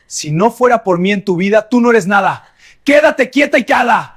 Si no fuera por mí en tu vida, tú no eres nada. ¡Quédate quieta y calla!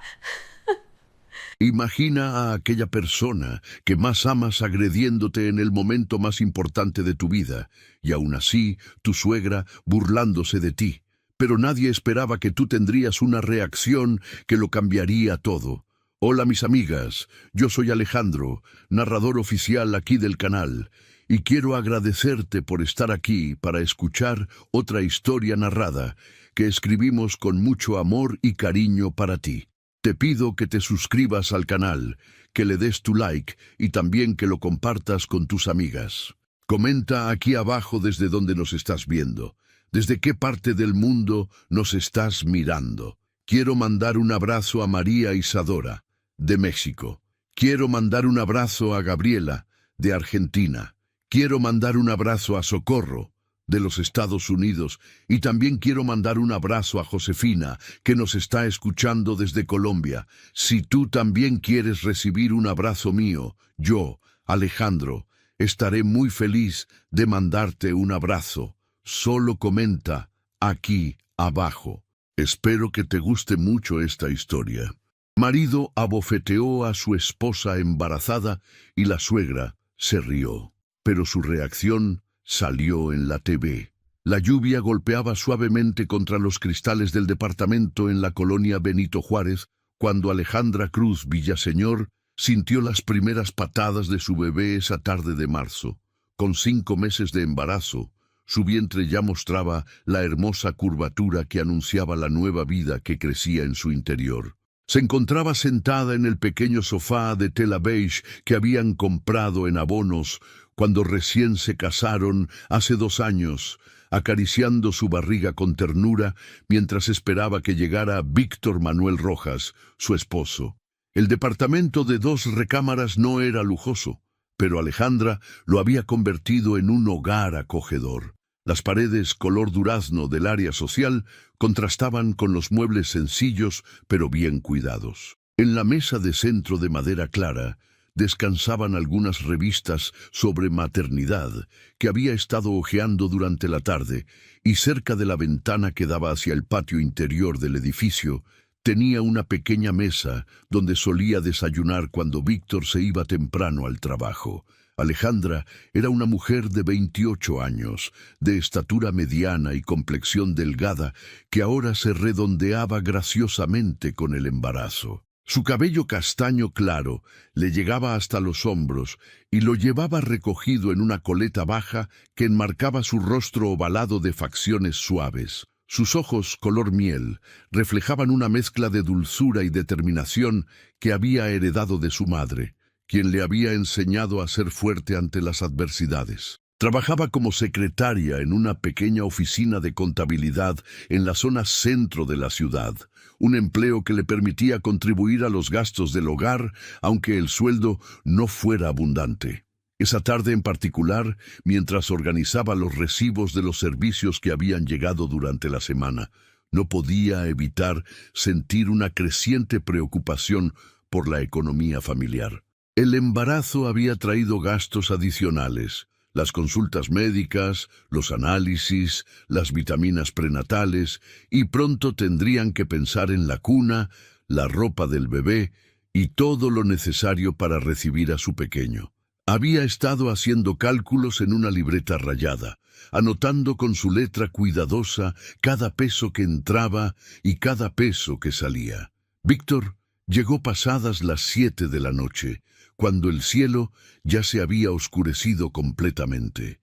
Imagina a aquella persona que más amas agrediéndote en el momento más importante de tu vida, y aún así, tu suegra burlándose de ti. Pero nadie esperaba que tú tendrías una reacción que lo cambiaría todo. Hola mis amigas, yo soy Alejandro, narrador oficial aquí del canal, y quiero agradecerte por estar aquí para escuchar otra historia narrada que escribimos con mucho amor y cariño para ti. Te pido que te suscribas al canal, que le des tu like y también que lo compartas con tus amigas. Comenta aquí abajo desde dónde nos estás viendo, desde qué parte del mundo nos estás mirando. Quiero mandar un abrazo a María Isadora, de México. Quiero mandar un abrazo a Gabriela, de Argentina. Quiero mandar un abrazo a Socorro, de los Estados Unidos, y también quiero mandar un abrazo a Josefina, que nos está escuchando desde Colombia. Si tú también quieres recibir un abrazo mío, yo, Alejandro, estaré muy feliz de mandarte un abrazo. Solo comenta aquí abajo. Espero que te guste mucho esta historia. Marido abofeteó a su esposa embarazada y la suegra se rió, pero su reacción salió en la TV. La lluvia golpeaba suavemente contra los cristales del departamento en la colonia Benito Juárez cuando Alejandra Cruz Villaseñor sintió las primeras patadas de su bebé esa tarde de marzo. Con 5 meses de embarazo, su vientre ya mostraba la hermosa curvatura que anunciaba la nueva vida que crecía en su interior. Se encontraba sentada en el pequeño sofá de tela beige que habían comprado en Abonos cuando recién se casaron hace 2 años, acariciando su barriga con ternura mientras esperaba que llegara Víctor Manuel Rojas, su esposo. El departamento de 2 recámaras no era lujoso, pero Alejandra lo había convertido en un hogar acogedor. Las paredes color durazno del área social contrastaban con los muebles sencillos pero bien cuidados. En la mesa de centro de madera clara descansaban algunas revistas sobre maternidad que había estado hojeando durante la tarde, y cerca de la ventana que daba hacia el patio interior del edificio tenía una pequeña mesa donde solía desayunar cuando Víctor se iba temprano al trabajo. Alejandra era una mujer de 28 años, de estatura mediana y complexión delgada, que ahora se redondeaba graciosamente con el embarazo. Su cabello castaño claro le llegaba hasta los hombros y lo llevaba recogido en una coleta baja que enmarcaba su rostro ovalado de facciones suaves. Sus ojos, color miel, reflejaban una mezcla de dulzura y determinación que había heredado de su madre, quien le había enseñado a ser fuerte ante las adversidades. Trabajaba como secretaria en una pequeña oficina de contabilidad en la zona centro de la ciudad, un empleo que le permitía contribuir a los gastos del hogar, aunque el sueldo no fuera abundante. Esa tarde en particular, mientras organizaba los recibos de los servicios que habían llegado durante la semana, no podía evitar sentir una creciente preocupación por la economía familiar. El embarazo había traído gastos adicionales: las consultas médicas, los análisis, las vitaminas prenatales, y pronto tendrían que pensar en la cuna, la ropa del bebé y todo lo necesario para recibir a su pequeño. Había estado haciendo cálculos en una libreta rayada, anotando con su letra cuidadosa cada peso que entraba y cada peso que salía. Víctor llegó pasadas las 7 de la noche, cuando el cielo ya se había oscurecido completamente.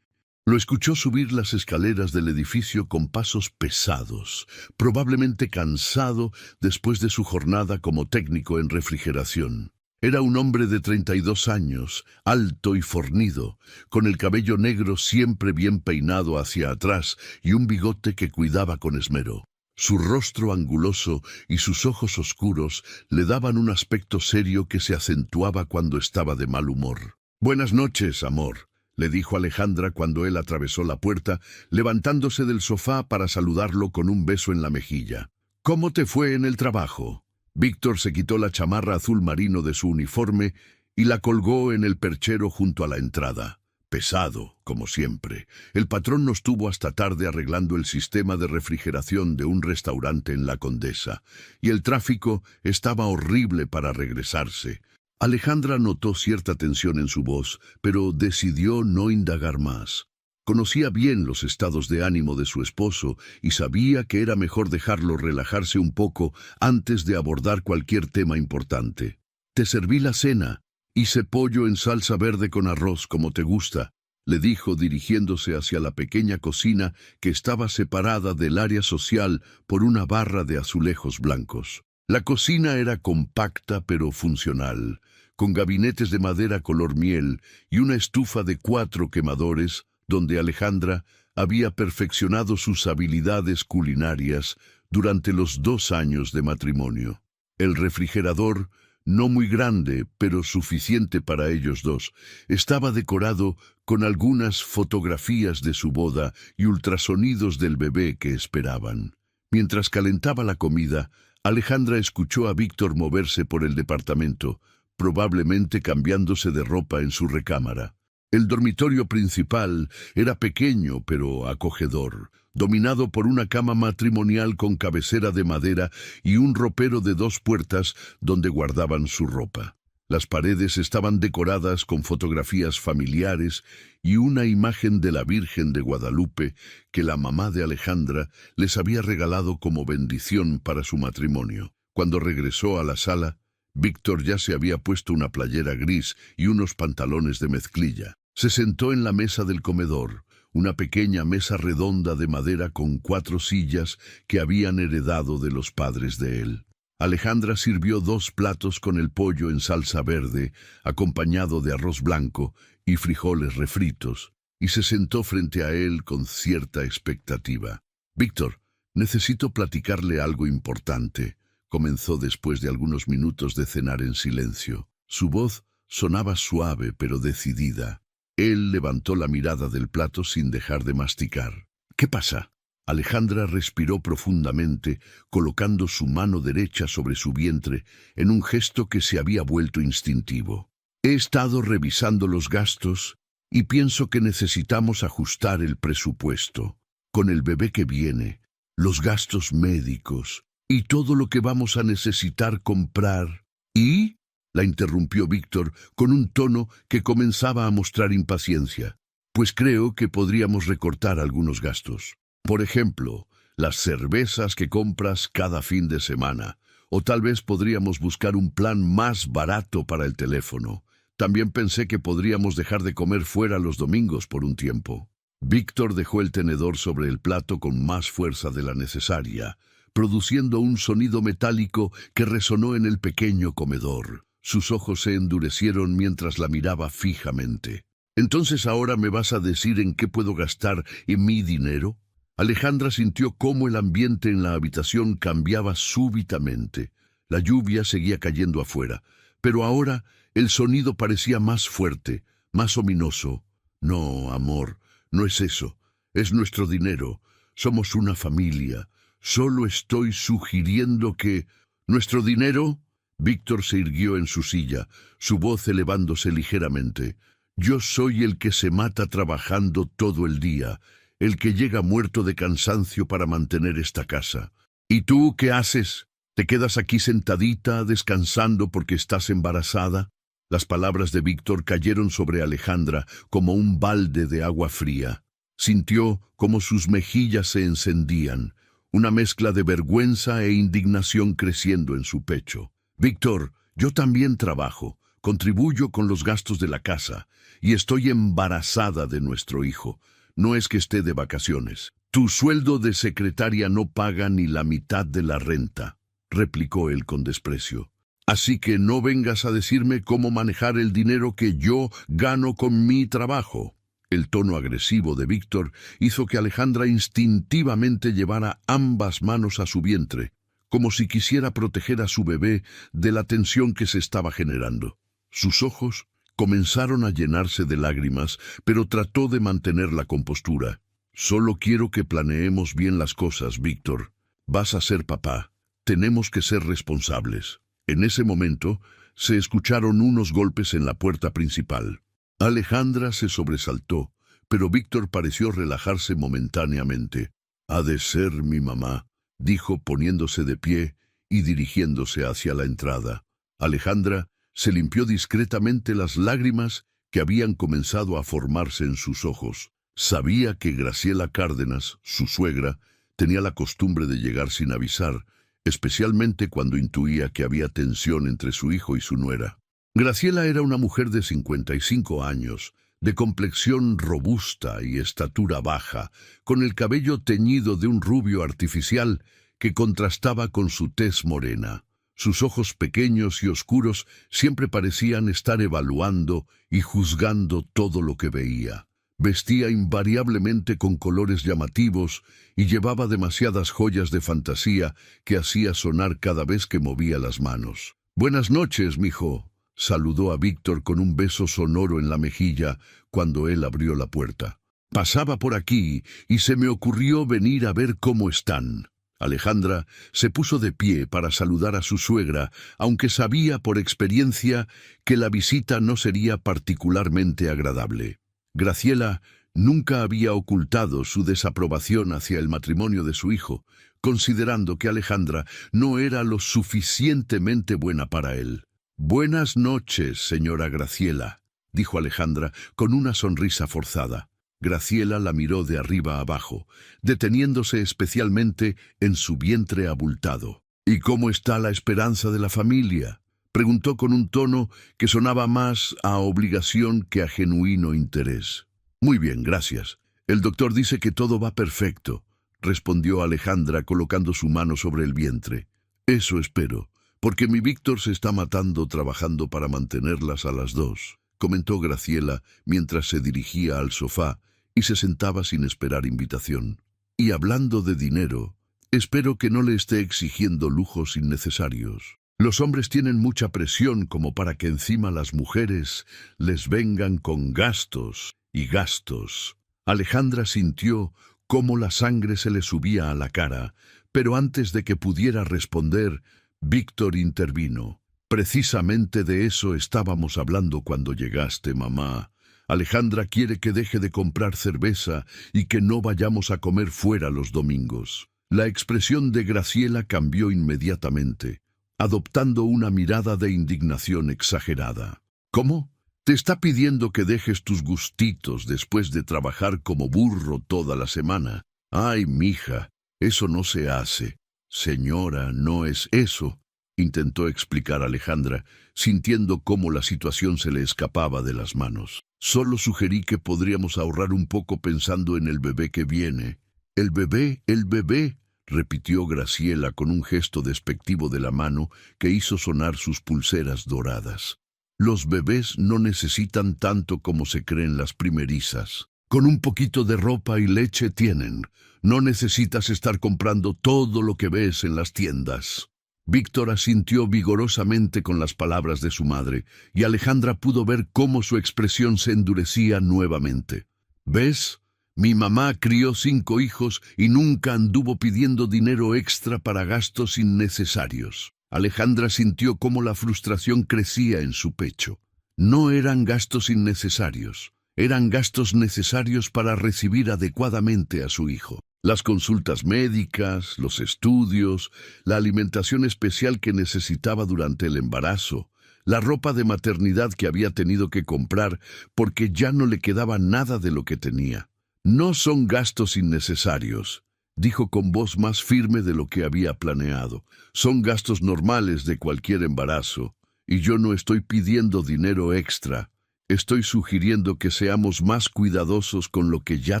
Lo escuchó subir las escaleras del edificio con pasos pesados, probablemente cansado después de su jornada como técnico en refrigeración. Era un hombre de 32 años, alto y fornido, con el cabello negro siempre bien peinado hacia atrás y un bigote que cuidaba con esmero. Su rostro anguloso y sus ojos oscuros le daban un aspecto serio que se acentuaba cuando estaba de mal humor. «Buenas noches, amor», le dijo Alejandra cuando él atravesó la puerta, levantándose del sofá para saludarlo con un beso en la mejilla. «¿Cómo te fue en el trabajo?» Víctor se quitó la chamarra azul marino de su uniforme y la colgó en el perchero junto a la entrada. Pesado, como siempre. El patrón nos tuvo hasta tarde arreglando el sistema de refrigeración de un restaurante en La Condesa, y el tráfico estaba horrible para regresarse. Alejandra notó cierta tensión en su voz, pero decidió no indagar más. Conocía bien los estados de ánimo de su esposo y sabía que era mejor dejarlo relajarse un poco antes de abordar cualquier tema importante. «Te serví la cena. Hice pollo en salsa verde con arroz, como te gusta», le dijo dirigiéndose hacia la pequeña cocina que estaba separada del área social por una barra de azulejos blancos. La cocina era compacta pero funcional, con gabinetes de madera color miel y una estufa de 4 quemadores, donde Alejandra había perfeccionado sus habilidades culinarias durante los 2 años de matrimonio. El refrigerador, no muy grande, pero suficiente para ellos dos, estaba decorado con algunas fotografías de su boda y ultrasonidos del bebé que esperaban. Mientras calentaba la comida, Alejandra escuchó a Víctor moverse por el departamento, probablemente cambiándose de ropa en su recámara. El dormitorio principal era pequeño pero acogedor, dominado por una cama matrimonial con cabecera de madera y un ropero de 2 puertas donde guardaban su ropa. Las paredes estaban decoradas con fotografías familiares y una imagen de la Virgen de Guadalupe que la mamá de Alejandra les había regalado como bendición para su matrimonio. Cuando regresó a la sala, Víctor ya se había puesto una playera gris y unos pantalones de mezclilla. Se sentó en la mesa del comedor, una pequeña mesa redonda de madera con 4 sillas que habían heredado de los padres de él. Alejandra sirvió 2 platos con el pollo en salsa verde, acompañado de arroz blanco y frijoles refritos, y se sentó frente a él con cierta expectativa. «Víctor, necesito platicarle algo importante», comenzó después de algunos minutos de cenar en silencio. Su voz sonaba suave pero decidida. Él levantó la mirada del plato sin dejar de masticar. «¿Qué pasa?». Alejandra respiró profundamente, colocando su mano derecha sobre su vientre en un gesto que se había vuelto instintivo. «He estado revisando los gastos y pienso que necesitamos ajustar el presupuesto. Con el bebé que viene, los gastos médicos y todo lo que vamos a necesitar comprar». «¿Y?», la interrumpió Víctor con un tono que comenzaba a mostrar impaciencia. «Pues creo que podríamos recortar algunos gastos. Por ejemplo, las cervezas que compras cada fin de semana. O tal vez podríamos buscar un plan más barato para el teléfono. También pensé que podríamos dejar de comer fuera los domingos por un tiempo». Víctor dejó el tenedor sobre el plato con más fuerza de la necesaria, produciendo un sonido metálico que resonó en el pequeño comedor. Sus ojos se endurecieron mientras la miraba fijamente. «¿Entonces ahora me vas a decir en qué puedo gastar en mi dinero?». Alejandra sintió cómo el ambiente en la habitación cambiaba súbitamente. La lluvia seguía cayendo afuera, pero ahora el sonido parecía más fuerte, más ominoso. «No, amor, no es eso. Es nuestro dinero. Somos una familia. Solo estoy sugiriendo que...». «¿Nuestro dinero?». Víctor se irguió en su silla, su voz elevándose ligeramente. «Yo soy el que se mata trabajando todo el día, el que llega muerto de cansancio para mantener esta casa. ¿Y tú qué haces? ¿Te quedas aquí sentadita, descansando porque estás embarazada?». Las palabras de Víctor cayeron sobre Alejandra como un balde de agua fría. Sintió como sus mejillas se encendían, una mezcla de vergüenza e indignación creciendo en su pecho. «Víctor, yo también trabajo, contribuyo con los gastos de la casa, y estoy embarazada de nuestro hijo. No es que esté de vacaciones. Tu sueldo de secretaria no paga ni la mitad de la renta», replicó él con desprecio. «Así que no vengas a decirme cómo manejar el dinero que yo gano con mi trabajo». El tono agresivo de Víctor hizo que Alejandra instintivamente llevara ambas manos a su vientre, como si quisiera proteger a su bebé de la tensión que se estaba generando. Sus ojos comenzaron a llenarse de lágrimas, pero trató de mantener la compostura. «Solo quiero que planeemos bien las cosas, Víctor. Vas a ser papá. Tenemos que ser responsables». En ese momento se escucharon unos golpes en la puerta principal. Alejandra se sobresaltó, pero Víctor pareció relajarse momentáneamente. «Ha de ser mi mamá», dijo poniéndose de pie y dirigiéndose hacia la entrada. Alejandra se limpió discretamente las lágrimas que habían comenzado a formarse en sus ojos. Sabía que Graciela Cárdenas, su suegra, tenía la costumbre de llegar sin avisar, especialmente cuando intuía que había tensión entre su hijo y su nuera. Graciela era una mujer de 55 años, de complexión robusta y estatura baja, con el cabello teñido de un rubio artificial que contrastaba con su tez morena. Sus ojos pequeños y oscuros siempre parecían estar evaluando y juzgando todo lo que veía. Vestía invariablemente con colores llamativos y llevaba demasiadas joyas de fantasía que hacía sonar cada vez que movía las manos. «Buenas noches, mijo», saludó a Víctor con un beso sonoro en la mejilla cuando él abrió la puerta. «Pasaba por aquí y se me ocurrió venir a ver cómo están». Alejandra se puso de pie para saludar a su suegra, aunque sabía por experiencia que la visita no sería particularmente agradable. Graciela nunca había ocultado su desaprobación hacia el matrimonio de su hijo, considerando que Alejandra no era lo suficientemente buena para él. «Buenas noches, señora Graciela», dijo Alejandra con una sonrisa forzada. Graciela la miró de arriba abajo, deteniéndose especialmente en su vientre abultado. «¿Y cómo está la esperanza de la familia?», preguntó con un tono que sonaba más a obligación que a genuino interés. «Muy bien, gracias. El doctor dice que todo va perfecto», respondió Alejandra colocando su mano sobre el vientre. «Eso espero, porque mi Víctor se está matando trabajando para mantenerlas a las dos», comentó Graciela mientras se dirigía al sofá y se sentaba sin esperar invitación. «Y hablando de dinero, espero que no le esté exigiendo lujos innecesarios. Los hombres tienen mucha presión como para que encima las mujeres les vengan con gastos y gastos». Alejandra sintió cómo la sangre se le subía a la cara, pero antes de que pudiera responder, Víctor intervino. «Precisamente de eso estábamos hablando cuando llegaste, mamá. Alejandra quiere que deje de comprar cerveza y que no vayamos a comer fuera los domingos». La expresión de Graciela cambió inmediatamente, adoptando una mirada de indignación exagerada. «¿Cómo? ¿Te está pidiendo que dejes tus gustitos después de trabajar como burro toda la semana? Ay, mija, eso no se hace». «Señora, no es eso», intentó explicar Alejandra, sintiendo cómo la situación se le escapaba de las manos. «Solo sugerí que podríamos ahorrar un poco pensando en el bebé que viene». «¿El bebé? ¿El bebé?», repitió Graciela con un gesto despectivo de la mano que hizo sonar sus pulseras doradas. «Los bebés no necesitan tanto como se creen las primerizas. Con un poquito de ropa y leche tienen. No necesitas estar comprando todo lo que ves en las tiendas». Víctor asintió vigorosamente con las palabras de su madre, y Alejandra pudo ver cómo su expresión se endurecía nuevamente. «¿Ves? Mi mamá crió 5 hijos y nunca anduvo pidiendo dinero extra para gastos innecesarios». Alejandra sintió cómo la frustración crecía en su pecho. No eran gastos innecesarios, eran gastos necesarios para recibir adecuadamente a su hijo. Las consultas médicas, los estudios, la alimentación especial que necesitaba durante el embarazo, la ropa de maternidad que había tenido que comprar porque ya no le quedaba nada de lo que tenía. «No son gastos innecesarios», dijo con voz más firme de lo que había planeado. «Son gastos normales de cualquier embarazo, y yo no estoy pidiendo dinero extra. Estoy sugiriendo que seamos más cuidadosos con lo que ya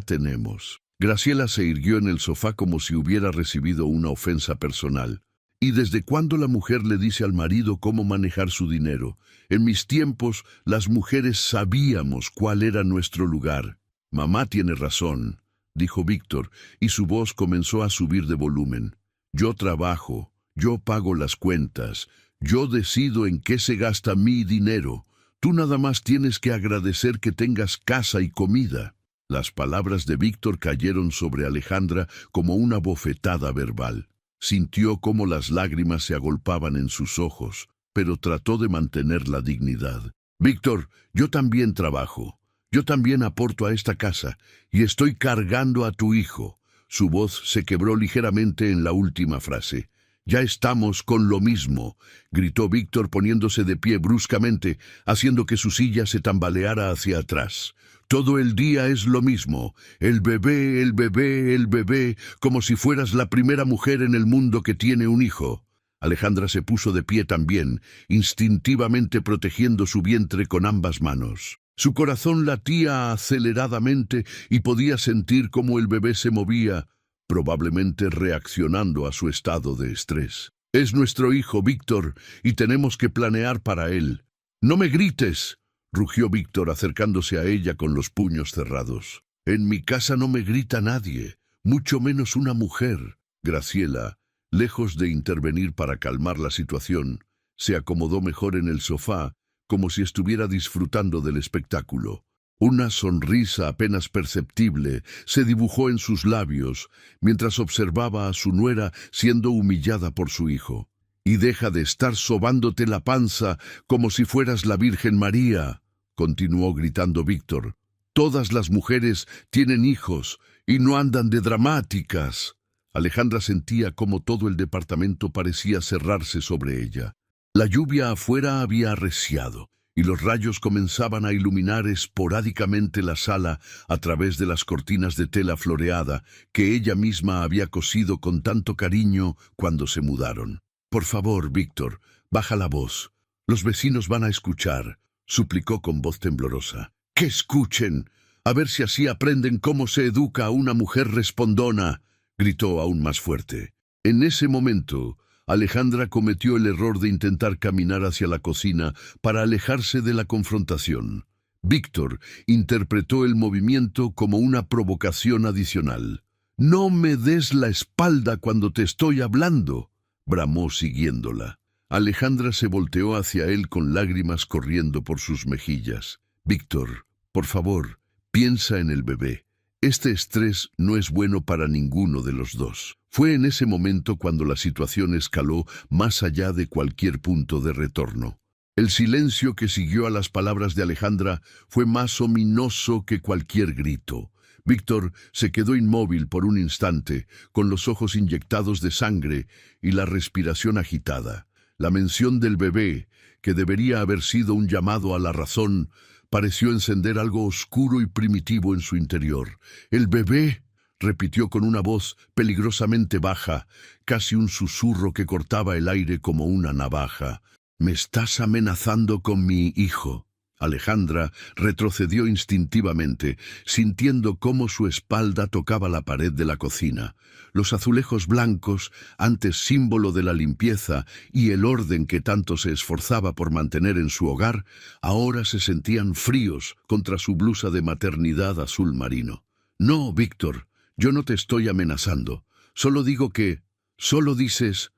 tenemos». Graciela se irguió en el sofá como si hubiera recibido una ofensa personal. «¿Y desde cuándo la mujer le dice al marido cómo manejar su dinero? En mis tiempos, las mujeres sabíamos cuál era nuestro lugar». «Mamá tiene razón», dijo Víctor, y su voz comenzó a subir de volumen. «Yo trabajo, yo pago las cuentas, yo decido en qué se gasta mi dinero. Tú nada más tienes que agradecer que tengas casa y comida». Las palabras de Víctor cayeron sobre Alejandra como una bofetada verbal. Sintió cómo las lágrimas se agolpaban en sus ojos, pero trató de mantener la dignidad. Víctor, yo también trabajo. Yo también aporto a esta casa y estoy cargando a tu hijo. Su voz se quebró ligeramente en la última frase. Ya estamos con lo mismo, gritó Víctor poniéndose de pie bruscamente, haciendo que su silla se tambaleara hacia atrás. Todo el día es lo mismo, el bebé, el bebé, el bebé, como si fueras la primera mujer en el mundo que tiene un hijo. Alejandra se puso de pie también, instintivamente protegiendo su vientre con ambas manos. Su corazón latía aceleradamente y podía sentir cómo el bebé se movía, probablemente reaccionando a su estado de estrés. Es nuestro hijo, Víctor, y tenemos que planear para él. ¡No me grites!, rugió Víctor acercándose a ella con los puños cerrados. En mi casa no me grita nadie, mucho menos una mujer. Graciela, lejos de intervenir para calmar la situación, se acomodó mejor en el sofá, como si estuviera disfrutando del espectáculo. Una sonrisa apenas perceptible se dibujó en sus labios mientras observaba a su nuera siendo humillada por su hijo. «Y deja de estar sobándote la panza como si fueras la Virgen María», continuó gritando Víctor. «Todas las mujeres tienen hijos y no andan de dramáticas». Alejandra sentía cómo todo el departamento parecía cerrarse sobre ella. La lluvia afuera había arreciado, y los rayos comenzaban a iluminar esporádicamente la sala a través de las cortinas de tela floreada que ella misma había cosido con tanto cariño cuando se mudaron. «Por favor, Víctor, baja la voz. Los vecinos van a escuchar», suplicó con voz temblorosa. «¡Que escuchen! A ver si así aprenden cómo se educa a una mujer respondona», gritó aún más fuerte. En ese momento, Alejandra cometió el error de intentar caminar hacia la cocina para alejarse de la confrontación. Víctor interpretó el movimiento como una provocación adicional. «No me des la espalda cuando te estoy hablando», bramó siguiéndola. Alejandra se volteó hacia él con lágrimas corriendo por sus mejillas. «Víctor, por favor, piensa en el bebé. Este estrés no es bueno para ninguno de los dos». Fue en ese momento cuando la situación escaló más allá de cualquier punto de retorno. El silencio que siguió a las palabras de Alejandra fue más ominoso que cualquier grito. Víctor se quedó inmóvil por un instante, con los ojos inyectados de sangre y la respiración agitada. La mención del bebé, que debería haber sido un llamado a la razón, pareció encender algo oscuro y primitivo en su interior. «¿El bebé?», repitió con una voz peligrosamente baja, casi un susurro que cortaba el aire como una navaja. «¿Me estás amenazando con mi hijo?». Alejandra retrocedió instintivamente, sintiendo cómo su espalda tocaba la pared de la cocina. Los azulejos blancos, antes símbolo de la limpieza y el orden que tanto se esforzaba por mantener en su hogar, ahora se sentían fríos contra su blusa de maternidad azul marino. «No, Víctor, yo no te estoy amenazando. Solo digo que...». «Solo dices»,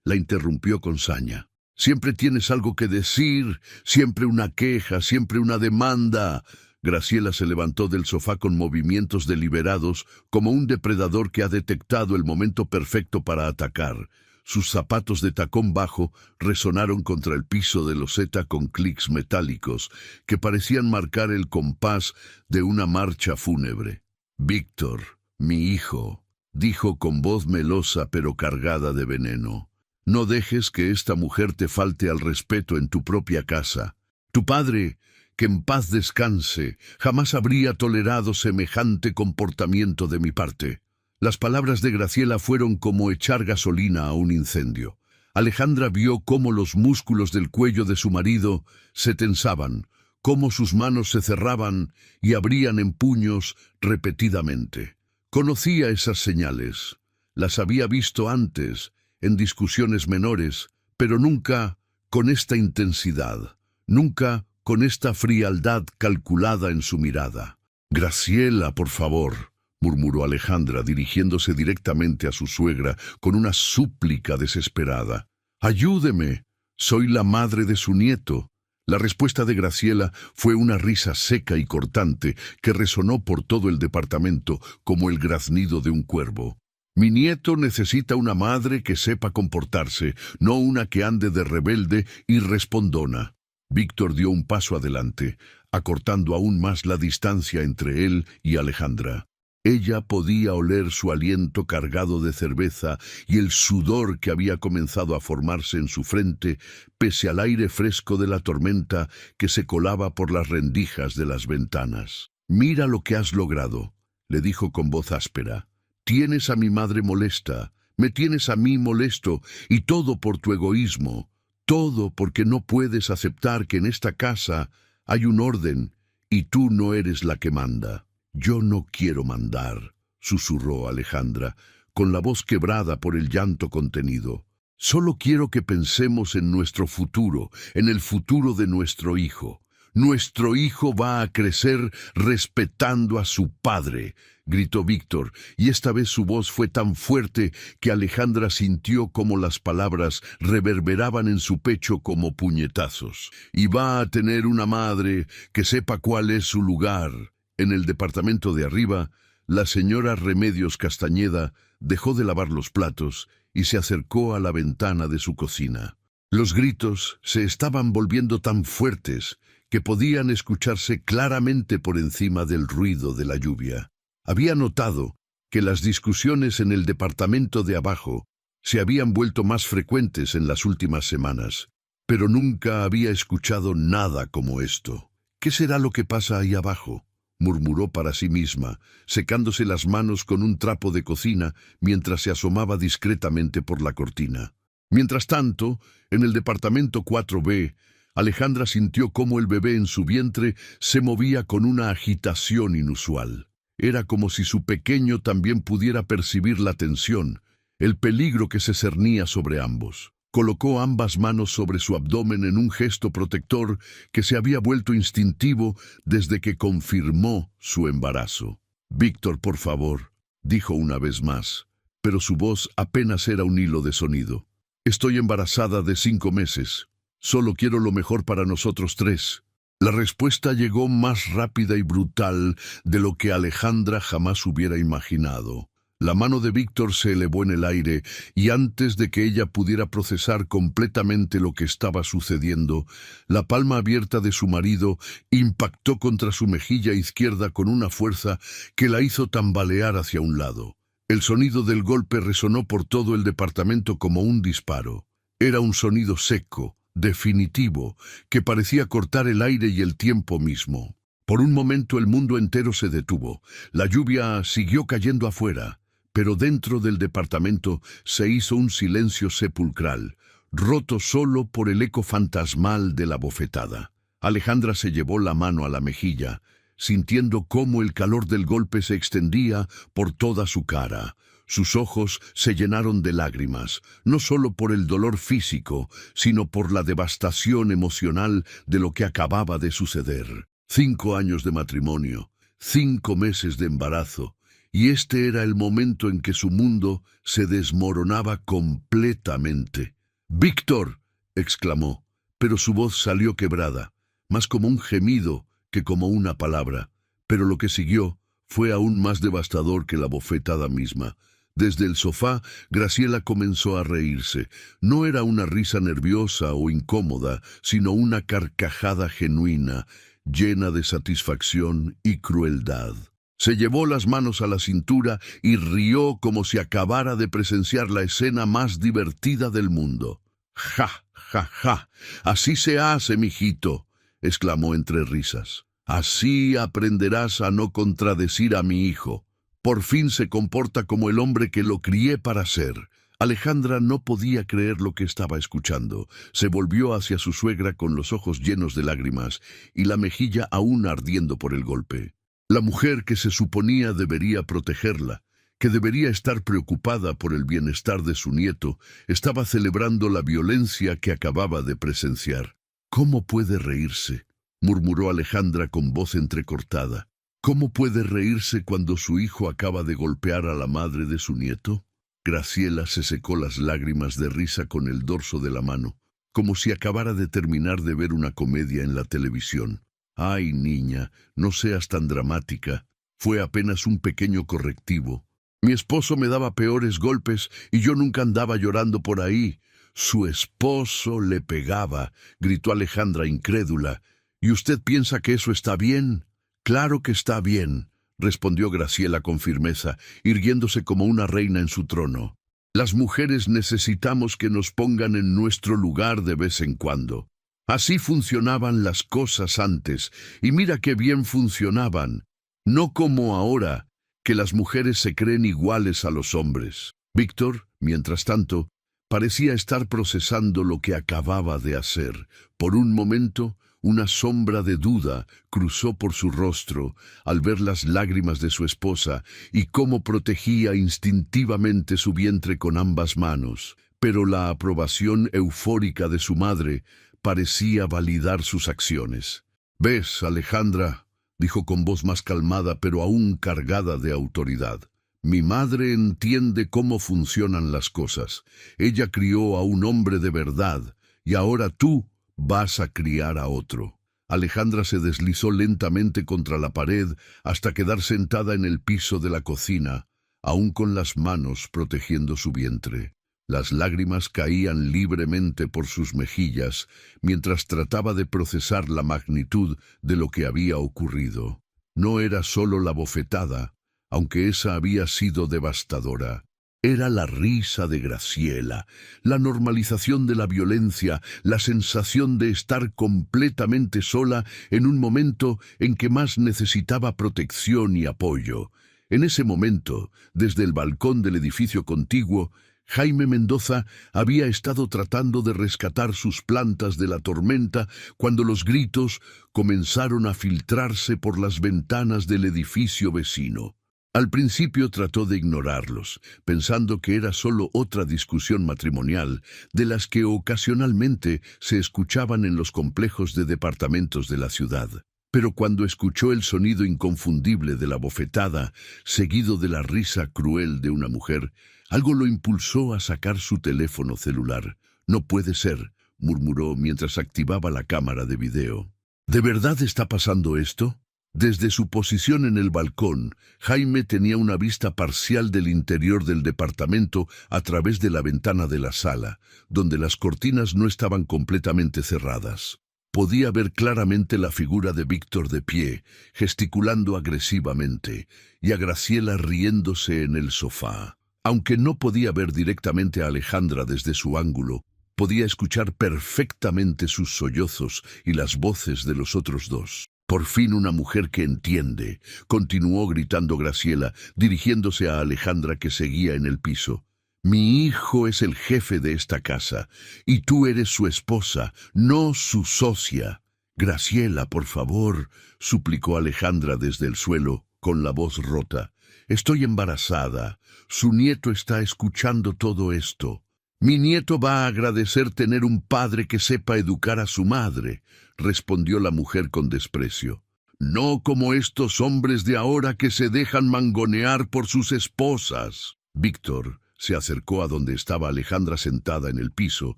la interrumpió con saña. «Siempre tienes algo que decir, siempre una queja, siempre una demanda». Graciela se levantó del sofá con movimientos deliberados, como un depredador que ha detectado el momento perfecto para atacar. Sus zapatos de tacón bajo resonaron contra el piso de loseta con clics metálicos que parecían marcar el compás de una marcha fúnebre. «Víctor, mi hijo», dijo con voz melosa pero cargada de veneno. «No dejes que esta mujer te falte al respeto en tu propia casa. Tu padre, que en paz descanse, jamás habría tolerado semejante comportamiento de mi parte». Las palabras de Graciela fueron como echar gasolina a un incendio. Alejandra vio cómo los músculos del cuello de su marido se tensaban, cómo sus manos se cerraban y abrían en puños repetidamente. Conocía esas señales. Las había visto antes, en discusiones menores, pero nunca con esta intensidad, nunca con esta frialdad calculada en su mirada. «Graciela, por favor», murmuró Alejandra, dirigiéndose directamente a su suegra con una súplica desesperada. «Ayúdeme, soy la madre de su nieto». La respuesta de Graciela fue una risa seca y cortante que resonó por todo el departamento como el graznido de un cuervo. «Mi nieto necesita una madre que sepa comportarse, no una que ande de rebelde y respondona». Víctor dio un paso adelante, acortando aún más la distancia entre él y Alejandra. Ella podía oler su aliento cargado de cerveza y el sudor que había comenzado a formarse en su frente, pese al aire fresco de la tormenta que se colaba por las rendijas de las ventanas. «Mira lo que has logrado», le dijo con voz áspera. «Tienes a mi madre molesta, me tienes a mí molesto, y todo por tu egoísmo, todo porque no puedes aceptar que en esta casa hay un orden y tú no eres la que manda». «Yo no quiero mandar», susurró Alejandra, con la voz quebrada por el llanto contenido. «Solo quiero que pensemos en nuestro futuro, en el futuro de nuestro hijo. Nuestro hijo va a crecer respetando a su padre», gritó Víctor, y esta vez su voz fue tan fuerte que Alejandra sintió como las palabras reverberaban en su pecho como puñetazos. «Y va a tener una madre que sepa cuál es su lugar». En el departamento de arriba, la señora Remedios Castañeda dejó de lavar los platos y se acercó a la ventana de su cocina. Los gritos se estaban volviendo tan fuertes que podían escucharse claramente por encima del ruido de la lluvia. Había notado que las discusiones en el departamento de abajo se habían vuelto más frecuentes en las últimas semanas, pero nunca había escuchado nada como esto. «¿Qué será lo que pasa ahí abajo?», murmuró para sí misma, secándose las manos con un trapo de cocina mientras se asomaba discretamente por la cortina. Mientras tanto, en el departamento 4B, Alejandra sintió cómo el bebé en su vientre se movía con una agitación inusual. Era como si su pequeño también pudiera percibir la tensión, el peligro que se cernía sobre ambos. Colocó ambas manos sobre su abdomen en un gesto protector que se había vuelto instintivo desde que confirmó su embarazo. «Víctor, por favor», dijo una vez más, pero su voz apenas era un hilo de sonido. «Estoy embarazada de 5 meses. Solo quiero lo mejor para nosotros 3». La respuesta llegó más rápida y brutal de lo que Alejandra jamás hubiera imaginado. La mano de Víctor se elevó en el aire y antes de que ella pudiera procesar completamente lo que estaba sucediendo, la palma abierta de su marido impactó contra su mejilla izquierda con una fuerza que la hizo tambalear hacia un lado. El sonido del golpe resonó por todo el departamento como un disparo. Era un sonido seco, definitivo, que parecía cortar el aire y el tiempo mismo. Por un momento el mundo entero se detuvo. La lluvia siguió cayendo afuera, pero dentro del departamento se hizo un silencio sepulcral, roto solo por el eco fantasmal de la bofetada. Alejandra se llevó la mano a la mejilla, sintiendo cómo el calor del golpe se extendía por toda su cara. Sus ojos se llenaron de lágrimas, no solo por el dolor físico, sino por la devastación emocional de lo que acababa de suceder. 5 años de matrimonio, 5 meses de embarazo, y este era el momento en que su mundo se desmoronaba completamente. «¡Víctor!», exclamó, pero su voz salió quebrada, más como un gemido que como una palabra. Pero lo que siguió fue aún más devastador que la bofetada misma. Desde el sofá, Graciela comenzó a reírse. No era una risa nerviosa o incómoda, sino una carcajada genuina, llena de satisfacción y crueldad. Se llevó las manos a la cintura y rió como si acabara de presenciar la escena más divertida del mundo. «¡Ja, ja, ja! Así se hace, mijito», exclamó entre risas. «Así aprenderás a no contradecir a mi hijo. Por fin se comporta como el hombre que lo crié para ser». Alejandra no podía creer lo que estaba escuchando. Se volvió hacia su suegra con los ojos llenos de lágrimas y la mejilla aún ardiendo por el golpe. La mujer que se suponía debería protegerla, que debería estar preocupada por el bienestar de su nieto, estaba celebrando la violencia que acababa de presenciar. «¿Cómo puede reírse?», murmuró Alejandra con voz entrecortada. «¿Cómo puede reírse cuando su hijo acaba de golpear a la madre de su nieto?». Graciela se secó las lágrimas de risa con el dorso de la mano, como si acabara de terminar de ver una comedia en la televisión. «Ay, niña, no seas tan dramática. Fue apenas un pequeño correctivo. Mi esposo me daba peores golpes y yo nunca andaba llorando por ahí. Su esposo le pegaba, gritó Alejandra incrédula. ¿Y usted piensa que eso está bien? Claro que está bien, respondió Graciela con firmeza, irguiéndose como una reina en su trono. Las mujeres necesitamos que nos pongan en nuestro lugar de vez en cuando. Así funcionaban las cosas antes, y mira qué bien funcionaban. No como ahora, que las mujeres se creen iguales a los hombres. Víctor, mientras tanto, parecía estar procesando lo que acababa de hacer. Por un momento, una sombra de duda cruzó por su rostro al ver las lágrimas de su esposa y cómo protegía instintivamente su vientre con ambas manos. Pero la aprobación eufórica de su madre parecía validar sus acciones. «¿Ves, Alejandra?», dijo con voz más calmada pero aún cargada de autoridad. «Mi madre entiende cómo funcionan las cosas. Ella crió a un hombre de verdad, y ahora tú vas a criar a otro». Alejandra se deslizó lentamente contra la pared hasta quedar sentada en el piso de la cocina, aún con las manos protegiendo su vientre. Las lágrimas caían libremente por sus mejillas mientras trataba de procesar la magnitud de lo que había ocurrido. No era solo la bofetada, aunque esa había sido devastadora. Era la risa de Graciela, la normalización de la violencia, la sensación de estar completamente sola en un momento en que más necesitaba protección y apoyo. En ese momento, desde el balcón del edificio contiguo, Jaime Mendoza había estado tratando de rescatar sus plantas de la tormenta cuando los gritos comenzaron a filtrarse por las ventanas del edificio vecino. Al principio trató de ignorarlos, pensando que era solo otra discusión matrimonial, de las que ocasionalmente se escuchaban en los complejos de departamentos de la ciudad. Pero cuando escuchó el sonido inconfundible de la bofetada, seguido de la risa cruel de una mujer, algo lo impulsó a sacar su teléfono celular. «No puede ser», murmuró mientras activaba la cámara de video. «¿De verdad está pasando esto?». Desde su posición en el balcón, Jaime tenía una vista parcial del interior del departamento a través de la ventana de la sala, donde las cortinas no estaban completamente cerradas. Podía ver claramente la figura de Víctor de pie, gesticulando agresivamente, y a Graciela riéndose en el sofá. Aunque no podía ver directamente a Alejandra desde su ángulo, podía escuchar perfectamente sus sollozos y las voces de los otros dos. «Por fin una mujer que entiende», continuó gritando Graciela, dirigiéndose a Alejandra que seguía en el piso. «Mi hijo es el jefe de esta casa, y tú eres su esposa, no su socia». «Graciela, por favor», suplicó Alejandra desde el suelo, con la voz rota. «Estoy embarazada. Su nieto está escuchando todo esto». «Mi nieto va a agradecer tener un padre que sepa educar a su madre», respondió la mujer con desprecio. «No como estos hombres de ahora que se dejan mangonear por sus esposas». Víctor se acercó a donde estaba Alejandra sentada en el piso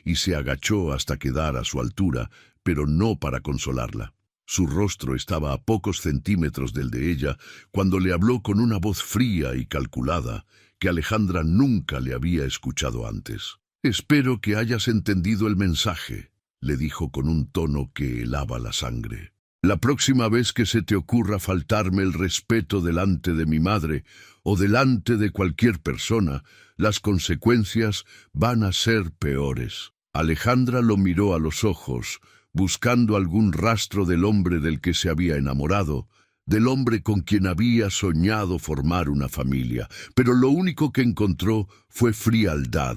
y se agachó hasta quedar a su altura, pero no para consolarla. Su rostro estaba a pocos centímetros del de ella cuando le habló con una voz fría y calculada que Alejandra nunca le había escuchado antes. «Espero que hayas entendido el mensaje», le dijo con un tono que helaba la sangre. «La próxima vez que se te ocurra faltarme el respeto delante de mi madre o delante de cualquier persona, las consecuencias van a ser peores». Alejandra lo miró a los ojos, buscando algún rastro del hombre del que se había enamorado, del hombre con quien había soñado formar una familia, pero lo único que encontró fue frialdad,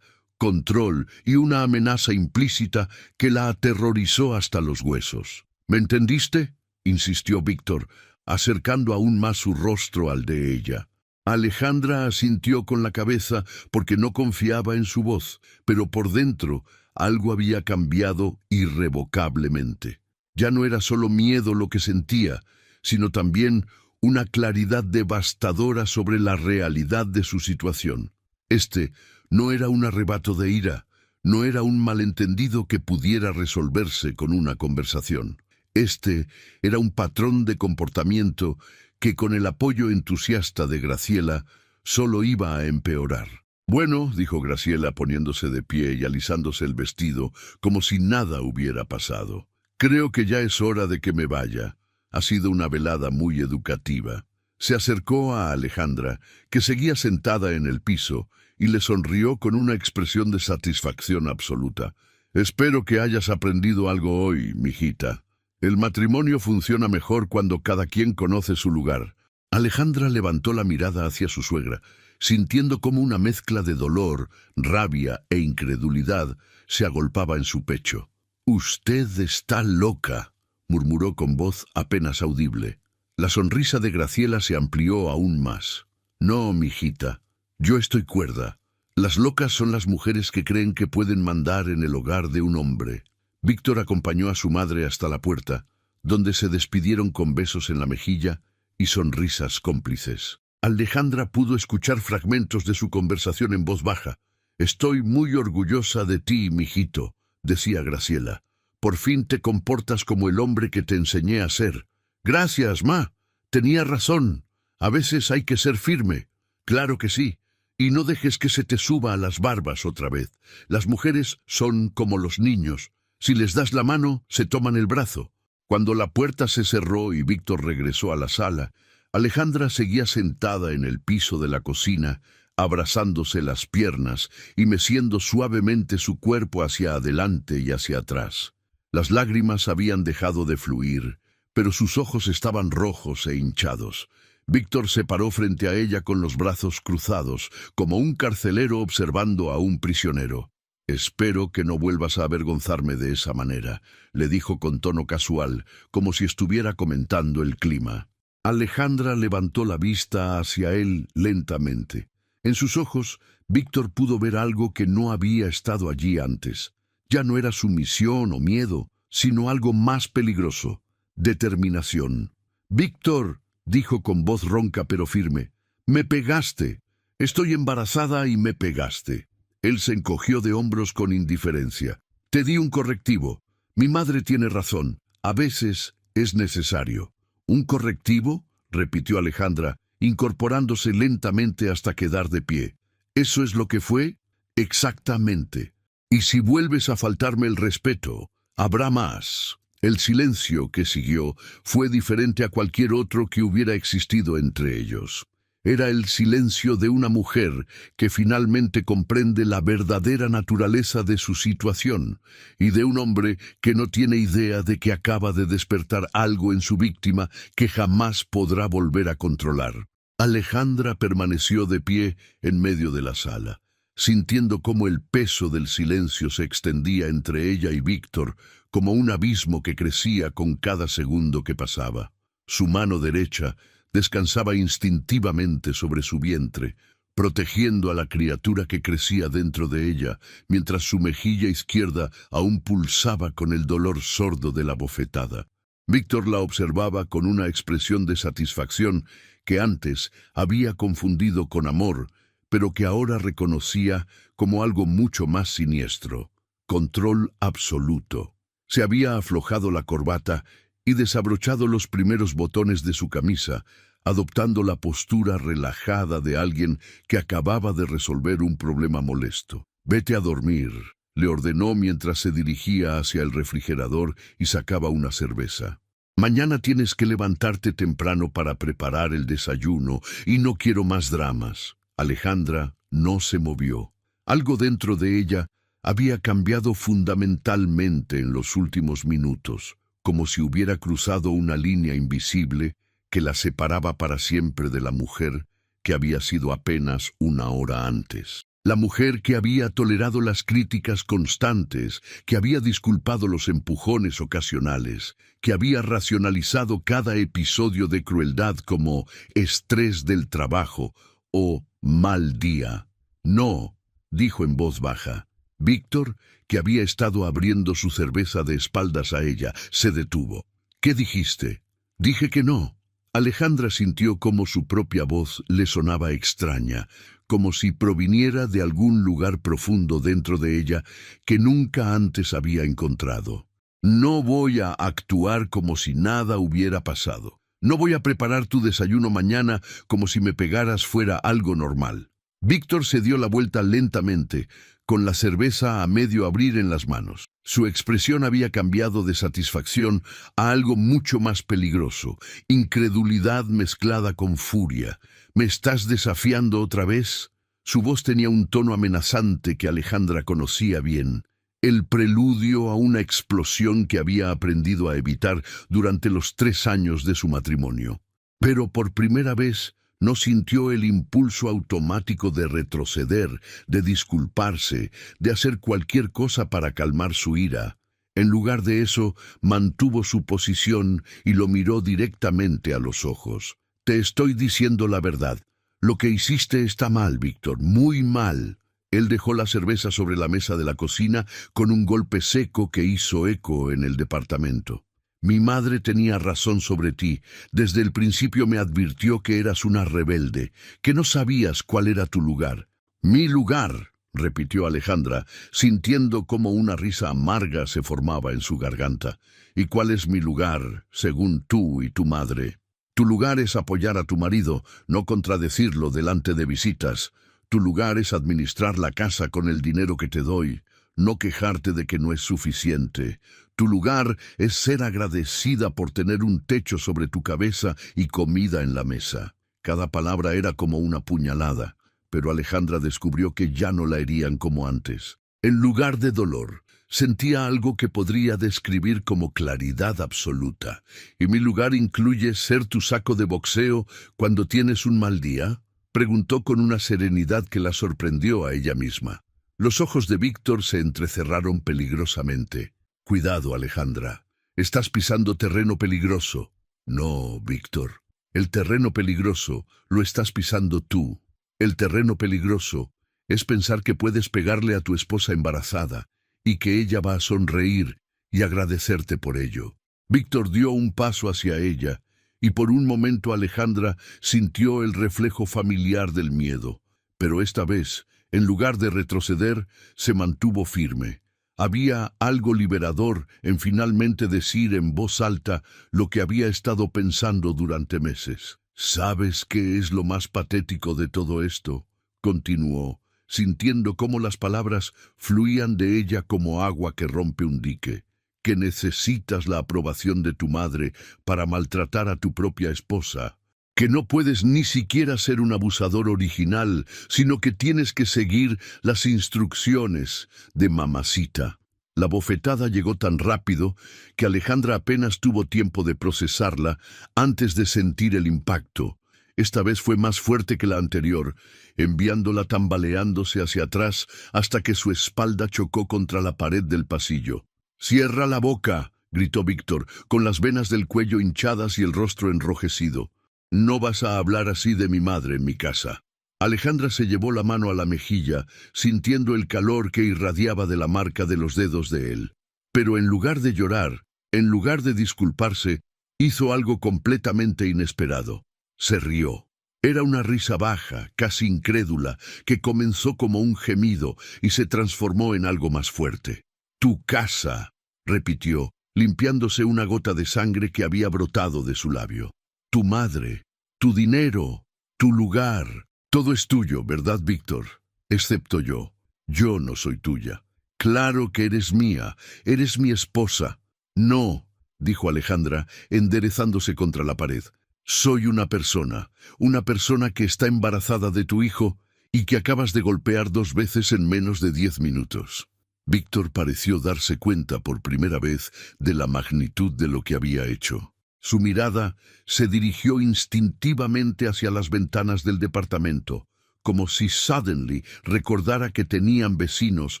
control y una amenaza implícita que la aterrorizó hasta los huesos. «¿Me entendiste?», insistió Víctor, acercando aún más su rostro al de ella. Alejandra asintió con la cabeza porque no confiaba en su voz, pero por dentro algo había cambiado irrevocablemente. Ya no era solo miedo lo que sentía, sino también una claridad devastadora sobre la realidad de su situación. Este no era un arrebato de ira, no era un malentendido que pudiera resolverse con una conversación. Este era un patrón de comportamiento que con el apoyo entusiasta de Graciela solo iba a empeorar. Bueno, dijo Graciela poniéndose de pie y alisándose el vestido como si nada hubiera pasado. Creo que ya es hora de que me vaya. Ha sido una velada muy educativa. Se acercó a Alejandra, que seguía sentada en el piso, y le sonrió con una expresión de satisfacción absoluta. Espero que hayas aprendido algo hoy, mijita. El matrimonio funciona mejor cuando cada quien conoce su lugar. Alejandra levantó la mirada hacia su suegra, sintiendo como una mezcla de dolor, rabia e incredulidad se agolpaba en su pecho. «Usted está loca», murmuró con voz apenas audible. La sonrisa de Graciela se amplió aún más. «No, mijita, yo estoy cuerda. Las locas son las mujeres que creen que pueden mandar en el hogar de un hombre». Víctor acompañó a su madre hasta la puerta, donde se despidieron con besos en la mejilla y sonrisas cómplices. Alejandra pudo escuchar fragmentos de su conversación en voz baja. «Estoy muy orgullosa de ti, mijito», decía Graciela. «Por fin te comportas como el hombre que te enseñé a ser». «Gracias, ma. Tenía razón. A veces hay que ser firme». «Claro que sí. Y no dejes que se te suba a las barbas otra vez. Las mujeres son como los niños. Si les das la mano, se toman el brazo». Cuando la puerta se cerró y Víctor regresó a la sala, Alejandra seguía sentada en el piso de la cocina, abrazándose las piernas y meciendo suavemente su cuerpo hacia adelante y hacia atrás. Las lágrimas habían dejado de fluir, pero sus ojos estaban rojos e hinchados. Víctor se paró frente a ella con los brazos cruzados, como un carcelero observando a un prisionero. «Espero que no vuelvas a avergonzarme de esa manera», le dijo con tono casual, como si estuviera comentando el clima. Alejandra levantó la vista hacia él lentamente. En sus ojos, Víctor pudo ver algo que no había estado allí antes. Ya no era sumisión o miedo, sino algo más peligroso: determinación. «Víctor», dijo con voz ronca pero firme, «me pegaste. Estoy embarazada y me pegaste». Él se encogió de hombros con indiferencia. «Te di un correctivo. Mi madre tiene razón. A veces es necesario». «¿Un correctivo?», repitió Alejandra, incorporándose lentamente hasta quedar de pie. «¿Eso es lo que fue?». «Exactamente. Y si vuelves a faltarme el respeto, habrá más». El silencio que siguió fue diferente a cualquier otro que hubiera existido entre ellos. Era el silencio de una mujer que finalmente comprende la verdadera naturaleza de su situación, y de un hombre que no tiene idea de que acaba de despertar algo en su víctima que jamás podrá volver a controlar. Alejandra permaneció de pie en medio de la sala, sintiendo cómo el peso del silencio se extendía entre ella y Víctor, como un abismo que crecía con cada segundo que pasaba. Su mano derecha descansaba instintivamente sobre su vientre, protegiendo a la criatura que crecía dentro de ella, mientras su mejilla izquierda aún pulsaba con el dolor sordo de la bofetada. Víctor la observaba con una expresión de satisfacción que antes había confundido con amor, pero que ahora reconocía como algo mucho más siniestro: control absoluto. Se había aflojado la corbata y desabrochado los primeros botones de su camisa, adoptando la postura relajada de alguien que acababa de resolver un problema molesto. «Vete a dormir», le ordenó mientras se dirigía hacia el refrigerador y sacaba una cerveza. «Mañana tienes que levantarte temprano para preparar el desayuno y no quiero más dramas». Alejandra no se movió. Algo dentro de ella había cambiado fundamentalmente en los últimos minutos, como si hubiera cruzado una línea invisible que la separaba para siempre de la mujer que había sido apenas una hora antes. La mujer que había tolerado las críticas constantes, que había disculpado los empujones ocasionales, que había racionalizado cada episodio de crueldad como estrés del trabajo o mal día. «No», dijo en voz baja. Víctor, que había estado abriendo su cerveza de espaldas a ella, se detuvo. «¿Qué dijiste?». «Dije que no». Alejandra sintió como su propia voz le sonaba extraña, como si proviniera de algún lugar profundo dentro de ella que nunca antes había encontrado. «No voy a actuar como si nada hubiera pasado. No voy a preparar tu desayuno mañana como si me pegaras fuera algo normal». Víctor se dio la vuelta lentamente, con la cerveza a medio abrir en las manos. Su expresión había cambiado de satisfacción a algo mucho más peligroso, incredulidad mezclada con furia. ¿Me estás desafiando otra vez? Su voz tenía un tono amenazante que Alejandra conocía bien, el preludio a una explosión que había aprendido a evitar durante los 3 años de su matrimonio. Pero por primera vez no sintió el impulso automático de retroceder, de disculparse, de hacer cualquier cosa para calmar su ira. En lugar de eso, mantuvo su posición y lo miró directamente a los ojos. Te estoy diciendo la verdad. Lo que hiciste está mal, Víctor, muy mal. Él dejó la cerveza sobre la mesa de la cocina con un golpe seco que hizo eco en el departamento. Mi madre tenía razón sobre ti. Desde el principio me advirtió que eras una rebelde, que no sabías cuál era tu lugar. Mi lugar, repitió Alejandra, sintiendo cómo una risa amarga se formaba en su garganta. ¿Y cuál es mi lugar, según tú y tu madre? Tu lugar es apoyar a tu marido, no contradecirlo delante de visitas. Tu lugar es administrar la casa con el dinero que te doy, no quejarte de que no es suficiente. Tu lugar es ser agradecida por tener un techo sobre tu cabeza y comida en la mesa. Cada palabra era como una puñalada, pero Alejandra descubrió que ya no la herían como antes. En lugar de dolor, sentía algo que podría describir como claridad absoluta. ¿Y mi lugar incluye ser tu saco de boxeo cuando tienes un mal día? Preguntó con una serenidad que la sorprendió a ella misma. Los ojos de Víctor se entrecerraron peligrosamente. Cuidado, Alejandra. Estás pisando terreno peligroso. No, Víctor. El terreno peligroso lo estás pisando tú. El terreno peligroso es pensar que puedes pegarle a tu esposa embarazada y que ella va a sonreír y agradecerte por ello. Víctor dio un paso hacia ella y por un momento Alejandra sintió el reflejo familiar del miedo, pero esta vez, en lugar de retroceder, se mantuvo firme. Había algo liberador en finalmente decir en voz alta lo que había estado pensando durante meses. ¿Sabes qué es lo más patético de todo esto?, continuó, sintiendo cómo las palabras fluían de ella como agua que rompe un dique. Que necesitas la aprobación de tu madre para maltratar a tu propia esposa, que no puedes ni siquiera ser un abusador original, sino que tienes que seguir las instrucciones de mamacita. La bofetada llegó tan rápido que Alejandra apenas tuvo tiempo de procesarla antes de sentir el impacto. Esta vez fue más fuerte que la anterior, enviándola tambaleándose hacia atrás hasta que su espalda chocó contra la pared del pasillo. «¡Cierra la boca!», gritó Víctor, con las venas del cuello hinchadas y el rostro enrojecido. «No vas a hablar así de mi madre en mi casa». Alejandra se llevó la mano a la mejilla, sintiendo el calor que irradiaba de la marca de los dedos de él. Pero en lugar de llorar, en lugar de disculparse, hizo algo completamente inesperado. Se rió. Era una risa baja, casi incrédula, que comenzó como un gemido y se transformó en algo más fuerte. «Tu casa», repitió, limpiándose una gota de sangre que había brotado de su labio. «Tu madre, tu dinero, tu lugar. Todo es tuyo, ¿verdad, Víctor? Excepto yo. Yo no soy tuya. Claro que eres mía. Eres mi esposa». «No», dijo Alejandra, enderezándose contra la pared. «Soy una persona que está embarazada de tu hijo y que acabas de golpear 2 veces en menos de 10 minutos». Víctor pareció darse cuenta por primera vez de la magnitud de lo que había hecho. Su mirada se dirigió instintivamente hacia las ventanas del departamento, como si suddenly recordara que tenían vecinos,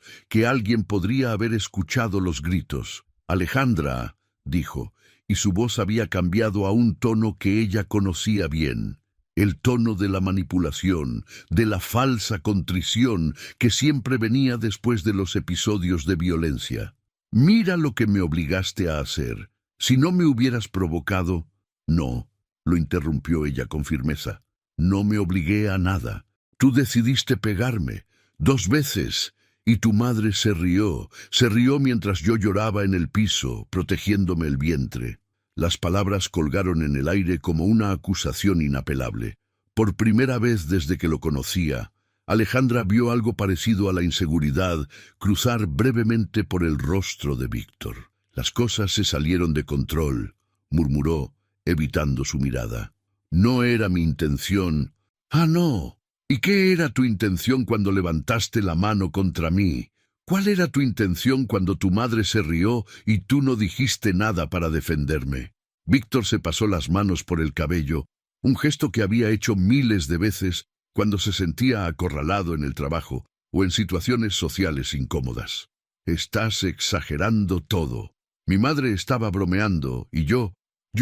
que alguien podría haber escuchado los gritos. «Alejandra», dijo, y su voz había cambiado a un tono que ella conocía bien. El tono de la manipulación, de la falsa contrición que siempre venía después de los episodios de violencia. «Mira lo que me obligaste a hacer. Si no me hubieras provocado...» «No», lo interrumpió ella con firmeza. «No me obligué a nada. Tú decidiste pegarme 2 veces, y tu madre se rió mientras yo lloraba en el piso, protegiéndome el vientre». Las palabras colgaron en el aire como una acusación inapelable. Por primera vez desde que lo conocía, Alejandra vio algo parecido a la inseguridad cruzar brevemente por el rostro de Víctor. Las cosas se salieron de control, murmuró, evitando su mirada. No era mi intención. Ah, no. ¿Y qué era tu intención cuando levantaste la mano contra mí? ¿Cuál era tu intención cuando tu madre se rió y tú no dijiste nada para defenderme? Víctor se pasó las manos por el cabello, un gesto que había hecho miles de veces cuando se sentía acorralado en el trabajo o en situaciones sociales incómodas. Estás exagerando todo. Mi madre estaba bromeando y yo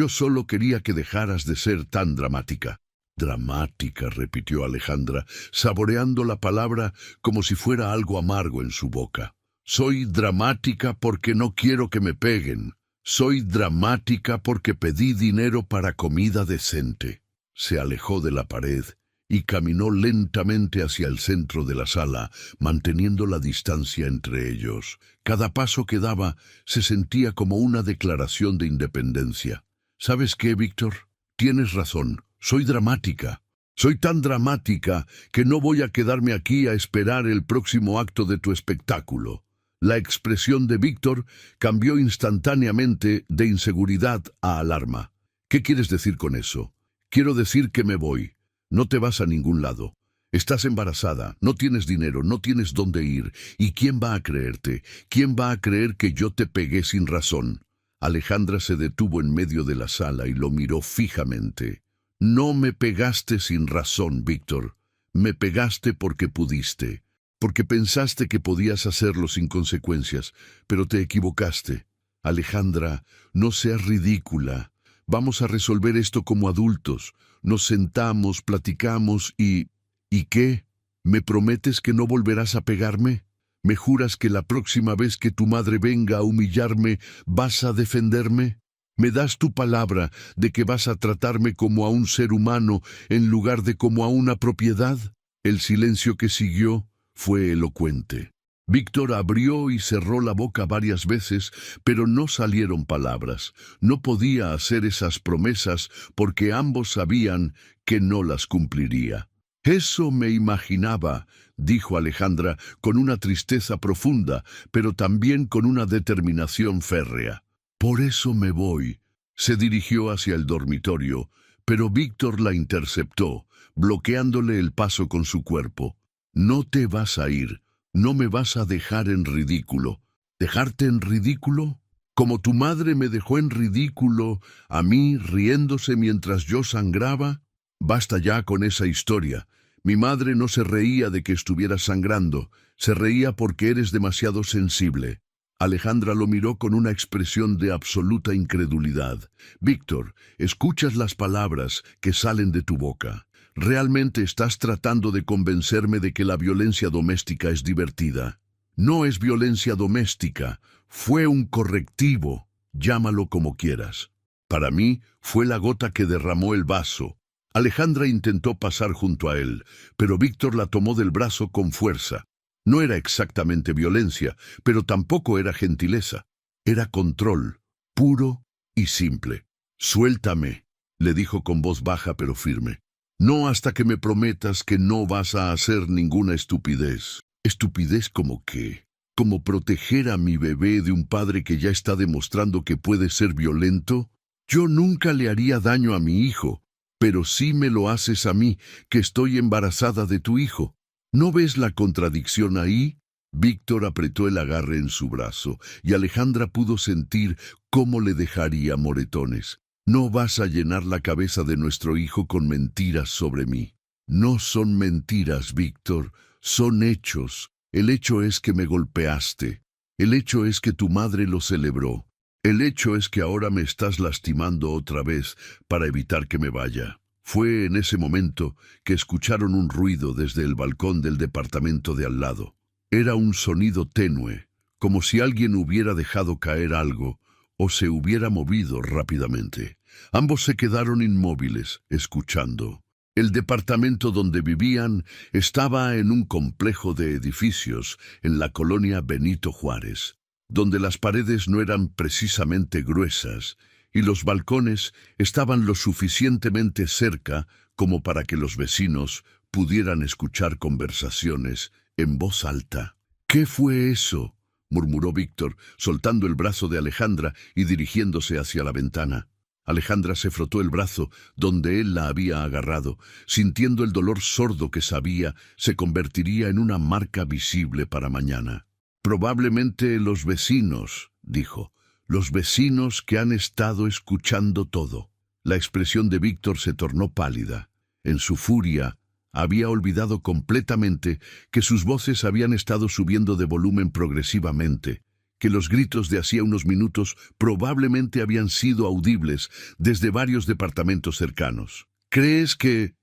solo quería que dejaras de ser tan dramática. Dramática, repitió Alejandra, saboreando la palabra como si fuera algo amargo en su boca. Soy dramática porque no quiero que me peguen. Soy dramática porque pedí dinero para comida decente. Se alejó de la pared y caminó lentamente hacia el centro de la sala, manteniendo la distancia entre ellos. Cada paso que daba se sentía como una declaración de independencia. ¿Sabes qué, Víctor? Tienes razón. Soy dramática. Soy tan dramática que no voy a quedarme aquí a esperar el próximo acto de tu espectáculo. La expresión de Víctor cambió instantáneamente de inseguridad a alarma. ¿Qué quieres decir con eso? Quiero decir que me voy. No te vas a ningún lado. Estás embarazada, no tienes dinero, no tienes dónde ir. ¿Y quién va a creerte? ¿Quién va a creer que yo te pegué sin razón? Alejandra se detuvo en medio de la sala y lo miró fijamente. No me pegaste sin razón, Víctor. Me pegaste porque pudiste. Porque pensaste que podías hacerlo sin consecuencias, pero te equivocaste. Alejandra, no seas ridícula. Vamos a resolver esto como adultos. Nos sentamos, platicamos y... ¿Y qué? ¿Me prometes que no volverás a pegarme? ¿Me juras que la próxima vez que tu madre venga a humillarme, vas a defenderme? ¿Me das tu palabra de que vas a tratarme como a un ser humano en lugar de como a una propiedad? El silencio que siguió fue elocuente. Víctor abrió y cerró la boca varias veces, pero no salieron palabras. No podía hacer esas promesas porque ambos sabían que no las cumpliría. Eso me imaginaba, dijo Alejandra con una tristeza profunda, pero también con una determinación férrea. Por eso me voy. Se dirigió hacia el dormitorio, pero Víctor la interceptó, bloqueándole el paso con su cuerpo. No te vas a ir. No me vas a dejar en ridículo. ¿Dejarte en ridículo? Como tu madre me dejó en ridículo, a mí riéndose mientras yo sangraba. Basta ya con esa historia. Mi madre no se reía de que estuvieras sangrando, se reía porque eres demasiado sensible. Alejandra lo miró con una expresión de absoluta incredulidad. Víctor, escuchas las palabras que salen de tu boca. ¿Realmente estás tratando de convencerme de que la violencia doméstica es divertida? No es violencia doméstica, fue un correctivo, llámalo como quieras. Para mí, fue la gota que derramó el vaso. Alejandra intentó pasar junto a él, pero Víctor la tomó del brazo con fuerza. No era exactamente violencia, pero tampoco era gentileza. Era control, puro y simple. Suéltame, le dijo con voz baja pero firme. No hasta que me prometas que no vas a hacer ninguna estupidez. ¿Estupidez como qué? ¿Como proteger a mi bebé de un padre que ya está demostrando que puede ser violento? Yo nunca le haría daño a mi hijo, pero sí me lo haces a mí, que estoy embarazada de tu hijo. ¿No ves la contradicción ahí? Víctor apretó el agarre en su brazo, y Alejandra pudo sentir cómo le dejaría moretones. No vas a llenar la cabeza de nuestro hijo con mentiras sobre mí. No son mentiras, Víctor, son hechos. El hecho es que me golpeaste. El hecho es que tu madre lo celebró. El hecho es que ahora me estás lastimando otra vez para evitar que me vaya. Fue en ese momento que escucharon un ruido desde el balcón del departamento de al lado. Era un sonido tenue, como si alguien hubiera dejado caer algo o se hubiera movido rápidamente. Ambos se quedaron inmóviles, escuchando. El departamento donde vivían estaba en un complejo de edificios en la colonia Benito Juárez, donde las paredes no eran precisamente gruesas y los balcones estaban lo suficientemente cerca como para que los vecinos pudieran escuchar conversaciones en voz alta. ¿Qué fue eso?, murmuró Víctor, soltando el brazo de Alejandra y dirigiéndose hacia la ventana. Alejandra se frotó el brazo donde él la había agarrado, sintiendo el dolor sordo que sabía se convertiría en una marca visible para mañana. Probablemente los vecinos, dijo, los vecinos que han estado escuchando todo. La expresión de Víctor se tornó pálida. En su furia, había olvidado completamente que sus voces habían estado subiendo de volumen progresivamente, que los gritos de hacía unos minutos probablemente habían sido audibles desde varios departamentos cercanos. ¿Crees que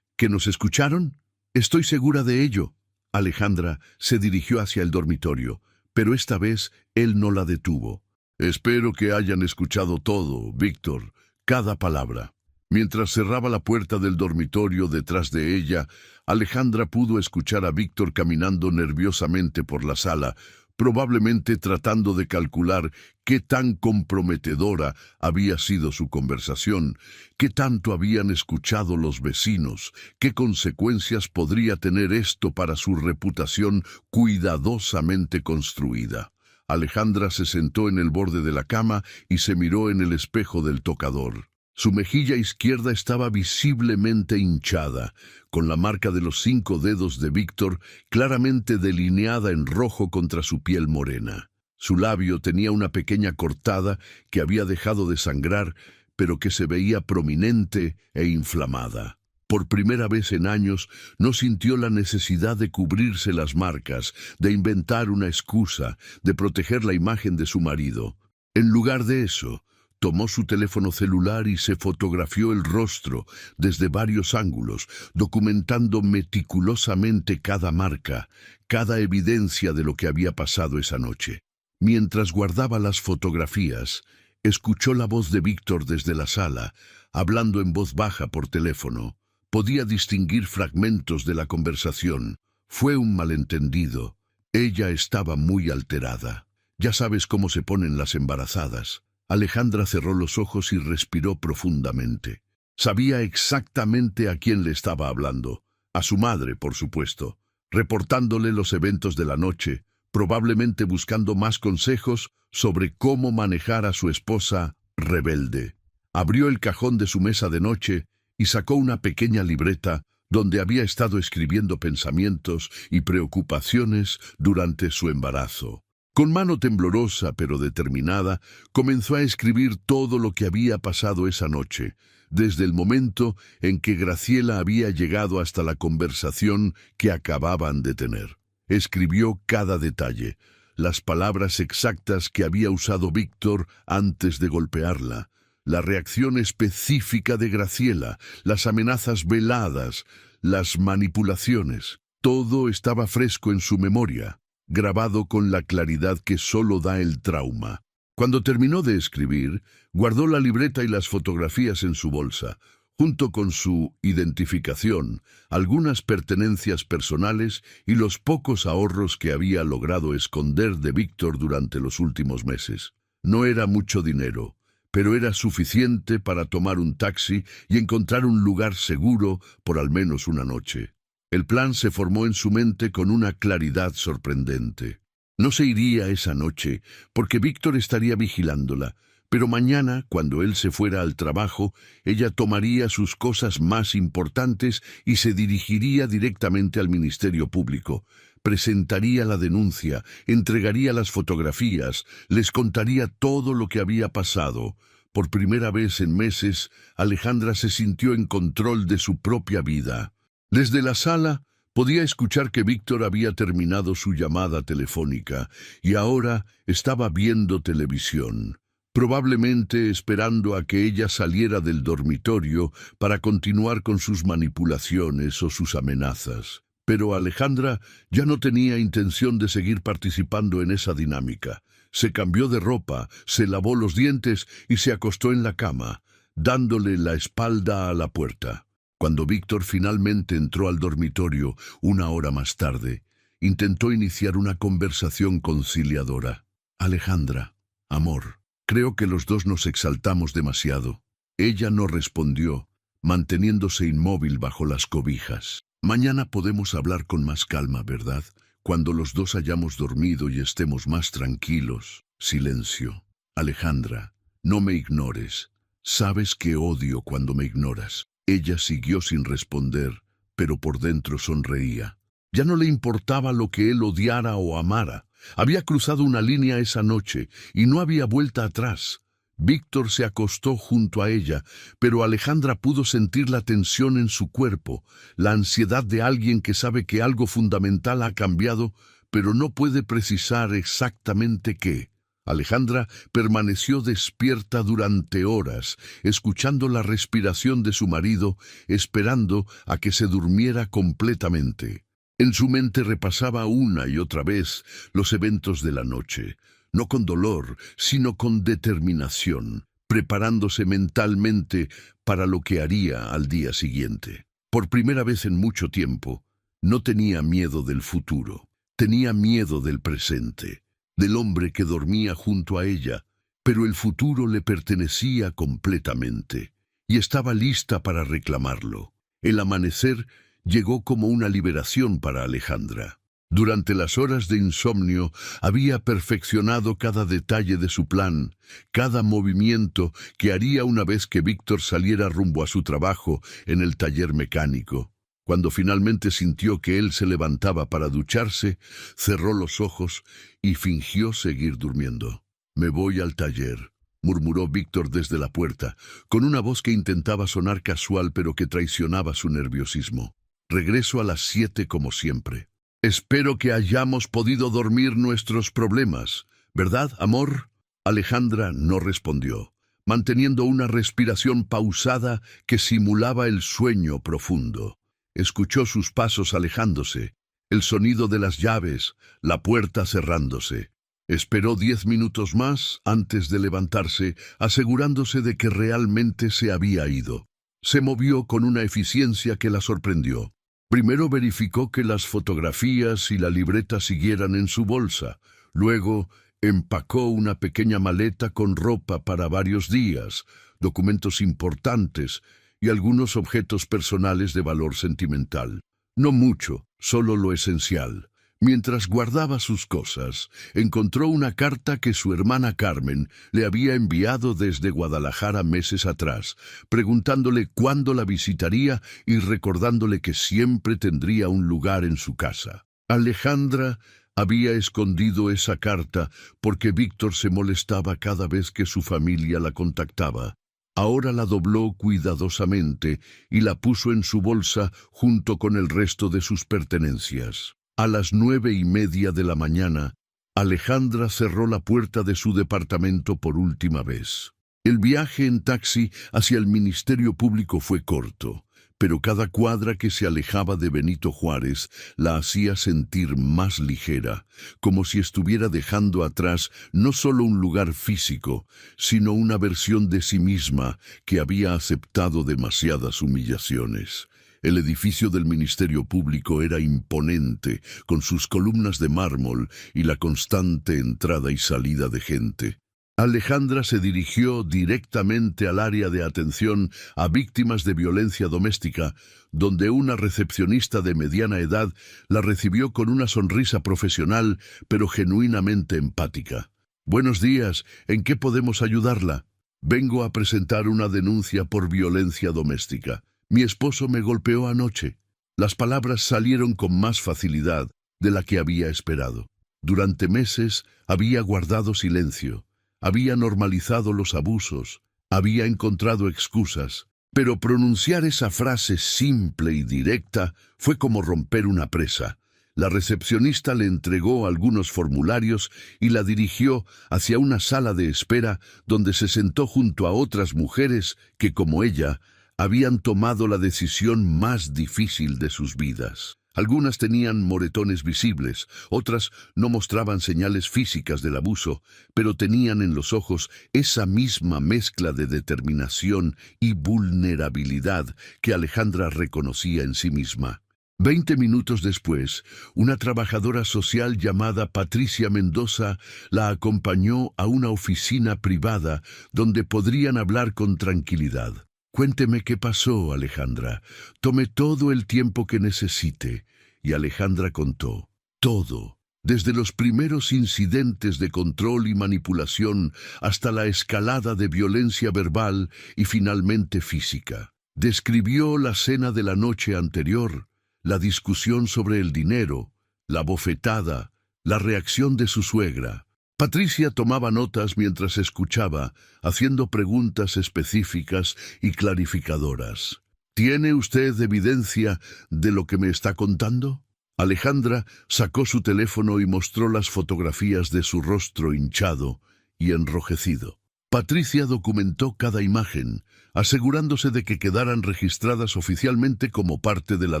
nos escucharon? Estoy segura de ello. Alejandra se dirigió hacia el dormitorio, pero esta vez él no la detuvo. Espero que hayan escuchado todo, Víctor, cada palabra. Mientras cerraba la puerta del dormitorio detrás de ella, Alejandra pudo escuchar a Víctor caminando nerviosamente por la sala, probablemente tratando de calcular qué tan comprometedora había sido su conversación, qué tanto habían escuchado los vecinos, qué consecuencias podría tener esto para su reputación cuidadosamente construida. Alejandra se sentó en el borde de la cama y se miró en el espejo del tocador. Su mejilla izquierda estaba visiblemente hinchada, con la marca de los 5 dedos de Víctor claramente delineada en rojo contra su piel morena. Su labio tenía una pequeña cortada que había dejado de sangrar, pero que se veía prominente e inflamada. Por primera vez en años, no sintió la necesidad de cubrirse las marcas, de inventar una excusa, de proteger la imagen de su marido. En lugar de eso, tomó su teléfono celular y se fotografió el rostro desde varios ángulos, documentando meticulosamente cada marca, cada evidencia de lo que había pasado esa noche. Mientras guardaba las fotografías, escuchó la voz de Víctor desde la sala, hablando en voz baja por teléfono. Podía distinguir fragmentos de la conversación. Fue un malentendido. Ella estaba muy alterada. Ya sabes cómo se ponen las embarazadas. Alejandra cerró los ojos y respiró profundamente. Sabía exactamente a quién le estaba hablando. A su madre, por supuesto, reportándole los eventos de la noche, probablemente buscando más consejos sobre cómo manejar a su esposa rebelde. Abrió el cajón de su mesa de noche y sacó una pequeña libreta donde había estado escribiendo pensamientos y preocupaciones durante su embarazo. Con mano temblorosa pero determinada, comenzó a escribir todo lo que había pasado esa noche, desde el momento en que Graciela había llegado hasta la conversación que acababan de tener. Escribió cada detalle, las palabras exactas que había usado Víctor antes de golpearla, la reacción específica de Graciela, las amenazas veladas, las manipulaciones. Todo estaba fresco en su memoria, grabado con la claridad que solo da el trauma. Cuando terminó de escribir, guardó la libreta y las fotografías en su bolsa, junto con su identificación, algunas pertenencias personales y los pocos ahorros que había logrado esconder de Víctor durante los últimos meses. No era mucho dinero, pero era suficiente para tomar un taxi y encontrar un lugar seguro por al menos una noche. El plan se formó en su mente con una claridad sorprendente. No se iría esa noche, porque Víctor estaría vigilándola, pero mañana, cuando él se fuera al trabajo, ella tomaría sus cosas más importantes y se dirigiría directamente al Ministerio Público. Presentaría la denuncia, entregaría las fotografías, les contaría todo lo que había pasado. Por primera vez en meses, Alejandra se sintió en control de su propia vida. Desde la sala, podía escuchar que Víctor había terminado su llamada telefónica y ahora estaba viendo televisión, probablemente esperando a que ella saliera del dormitorio para continuar con sus manipulaciones o sus amenazas. Pero Alejandra ya no tenía intención de seguir participando en esa dinámica. Se cambió de ropa, se lavó los dientes y se acostó en la cama, dándole la espalda a la puerta. Cuando Víctor finalmente entró al dormitorio 1 hora más tarde, intentó iniciar una conversación conciliadora. Alejandra, amor, creo que los dos nos exaltamos demasiado. Ella no respondió, manteniéndose inmóvil bajo las cobijas. Mañana podemos hablar con más calma, ¿verdad? Cuando los dos hayamos dormido y estemos más tranquilos. Silencio. Alejandra, no me ignores. Sabes que odio cuando me ignoras. Ella siguió sin responder, pero por dentro sonreía. Ya no le importaba lo que él odiara o amara. Había cruzado una línea esa noche y no había vuelta atrás. Víctor se acostó junto a ella, pero Alejandra pudo sentir la tensión en su cuerpo, la ansiedad de alguien que sabe que algo fundamental ha cambiado, pero no puede precisar exactamente qué. Alejandra permaneció despierta durante horas, escuchando la respiración de su marido, esperando a que se durmiera completamente. En su mente repasaba una y otra vez los eventos de la noche, no con dolor, sino con determinación, preparándose mentalmente para lo que haría al día siguiente. Por primera vez en mucho tiempo, no tenía miedo del futuro, tenía miedo del presente, del hombre que dormía junto a ella, pero el futuro le pertenecía completamente, y estaba lista para reclamarlo. El amanecer llegó como una liberación para Alejandra. Durante las horas de insomnio había perfeccionado cada detalle de su plan, cada movimiento que haría una vez que Víctor saliera rumbo a su trabajo en el taller mecánico. Cuando finalmente sintió que él se levantaba para ducharse, cerró los ojos y fingió seguir durmiendo. «Me voy al taller», murmuró Víctor desde la puerta, con una voz que intentaba sonar casual pero que traicionaba su nerviosismo. «Regreso a las 7 como siempre. Espero que hayamos podido dormir nuestros problemas, ¿verdad, amor?» Alejandra no respondió, manteniendo una respiración pausada que simulaba el sueño profundo. Escuchó sus pasos alejándose, el sonido de las llaves, la puerta cerrándose. Esperó 10 minutos más antes de levantarse, asegurándose de que realmente se había ido. Se movió con una eficiencia que la sorprendió. Primero verificó que las fotografías y la libreta siguieran en su bolsa. Luego empacó una pequeña maleta con ropa para varios días, documentos importantes y algunos objetos personales de valor sentimental. No mucho, solo lo esencial. Mientras guardaba sus cosas, encontró una carta que su hermana Carmen le había enviado desde Guadalajara meses atrás, preguntándole cuándo la visitaría y recordándole que siempre tendría un lugar en su casa. Alejandra había escondido esa carta porque Víctor se molestaba cada vez que su familia la contactaba. Ahora la dobló cuidadosamente y la puso en su bolsa junto con el resto de sus pertenencias. A las 9:30 de la mañana, Alejandra cerró la puerta de su departamento por última vez. El viaje en taxi hacia el Ministerio Público fue corto, pero cada cuadra que se alejaba de Benito Juárez la hacía sentir más ligera, como si estuviera dejando atrás no solo un lugar físico, sino una versión de sí misma que había aceptado demasiadas humillaciones. El edificio del Ministerio Público era imponente, con sus columnas de mármol y la constante entrada y salida de gente. Alejandra se dirigió directamente al área de atención a víctimas de violencia doméstica, donde una recepcionista de mediana edad la recibió con una sonrisa profesional, pero genuinamente empática. «Buenos días, ¿en qué podemos ayudarla?» «Vengo a presentar una denuncia por violencia doméstica. Mi esposo me golpeó anoche». Las palabras salieron con más facilidad de la que había esperado. Durante meses había guardado silencio. Había normalizado los abusos, había encontrado excusas, pero pronunciar esa frase simple y directa fue como romper una presa. La recepcionista le entregó algunos formularios y la dirigió hacia una sala de espera donde se sentó junto a otras mujeres que, como ella, habían tomado la decisión más difícil de sus vidas. Algunas tenían moretones visibles, otras no mostraban señales físicas del abuso, pero tenían en los ojos esa misma mezcla de determinación y vulnerabilidad que Alejandra reconocía en sí misma. 20 minutos después, una trabajadora social llamada Patricia Mendoza la acompañó a una oficina privada donde podrían hablar con tranquilidad. Cuénteme qué pasó, Alejandra. Tome todo el tiempo que necesite. Y Alejandra contó todo, desde los primeros incidentes de control y manipulación hasta la escalada de violencia verbal y finalmente física. Describió la cena de la noche anterior, la discusión sobre el dinero, la bofetada, la reacción de su suegra. Patricia tomaba notas mientras escuchaba, haciendo preguntas específicas y clarificadoras. ¿Tiene usted evidencia de lo que me está contando? Alejandra sacó su teléfono y mostró las fotografías de su rostro hinchado y enrojecido. Patricia documentó cada imagen, asegurándose de que quedaran registradas oficialmente como parte de la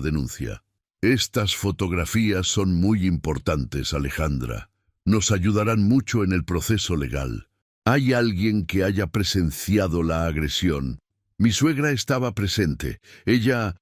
denuncia. Estas fotografías son muy importantes, Alejandra. Nos ayudarán mucho en el proceso legal. ¿Hay alguien que haya presenciado la agresión? Mi suegra estaba presente. Ella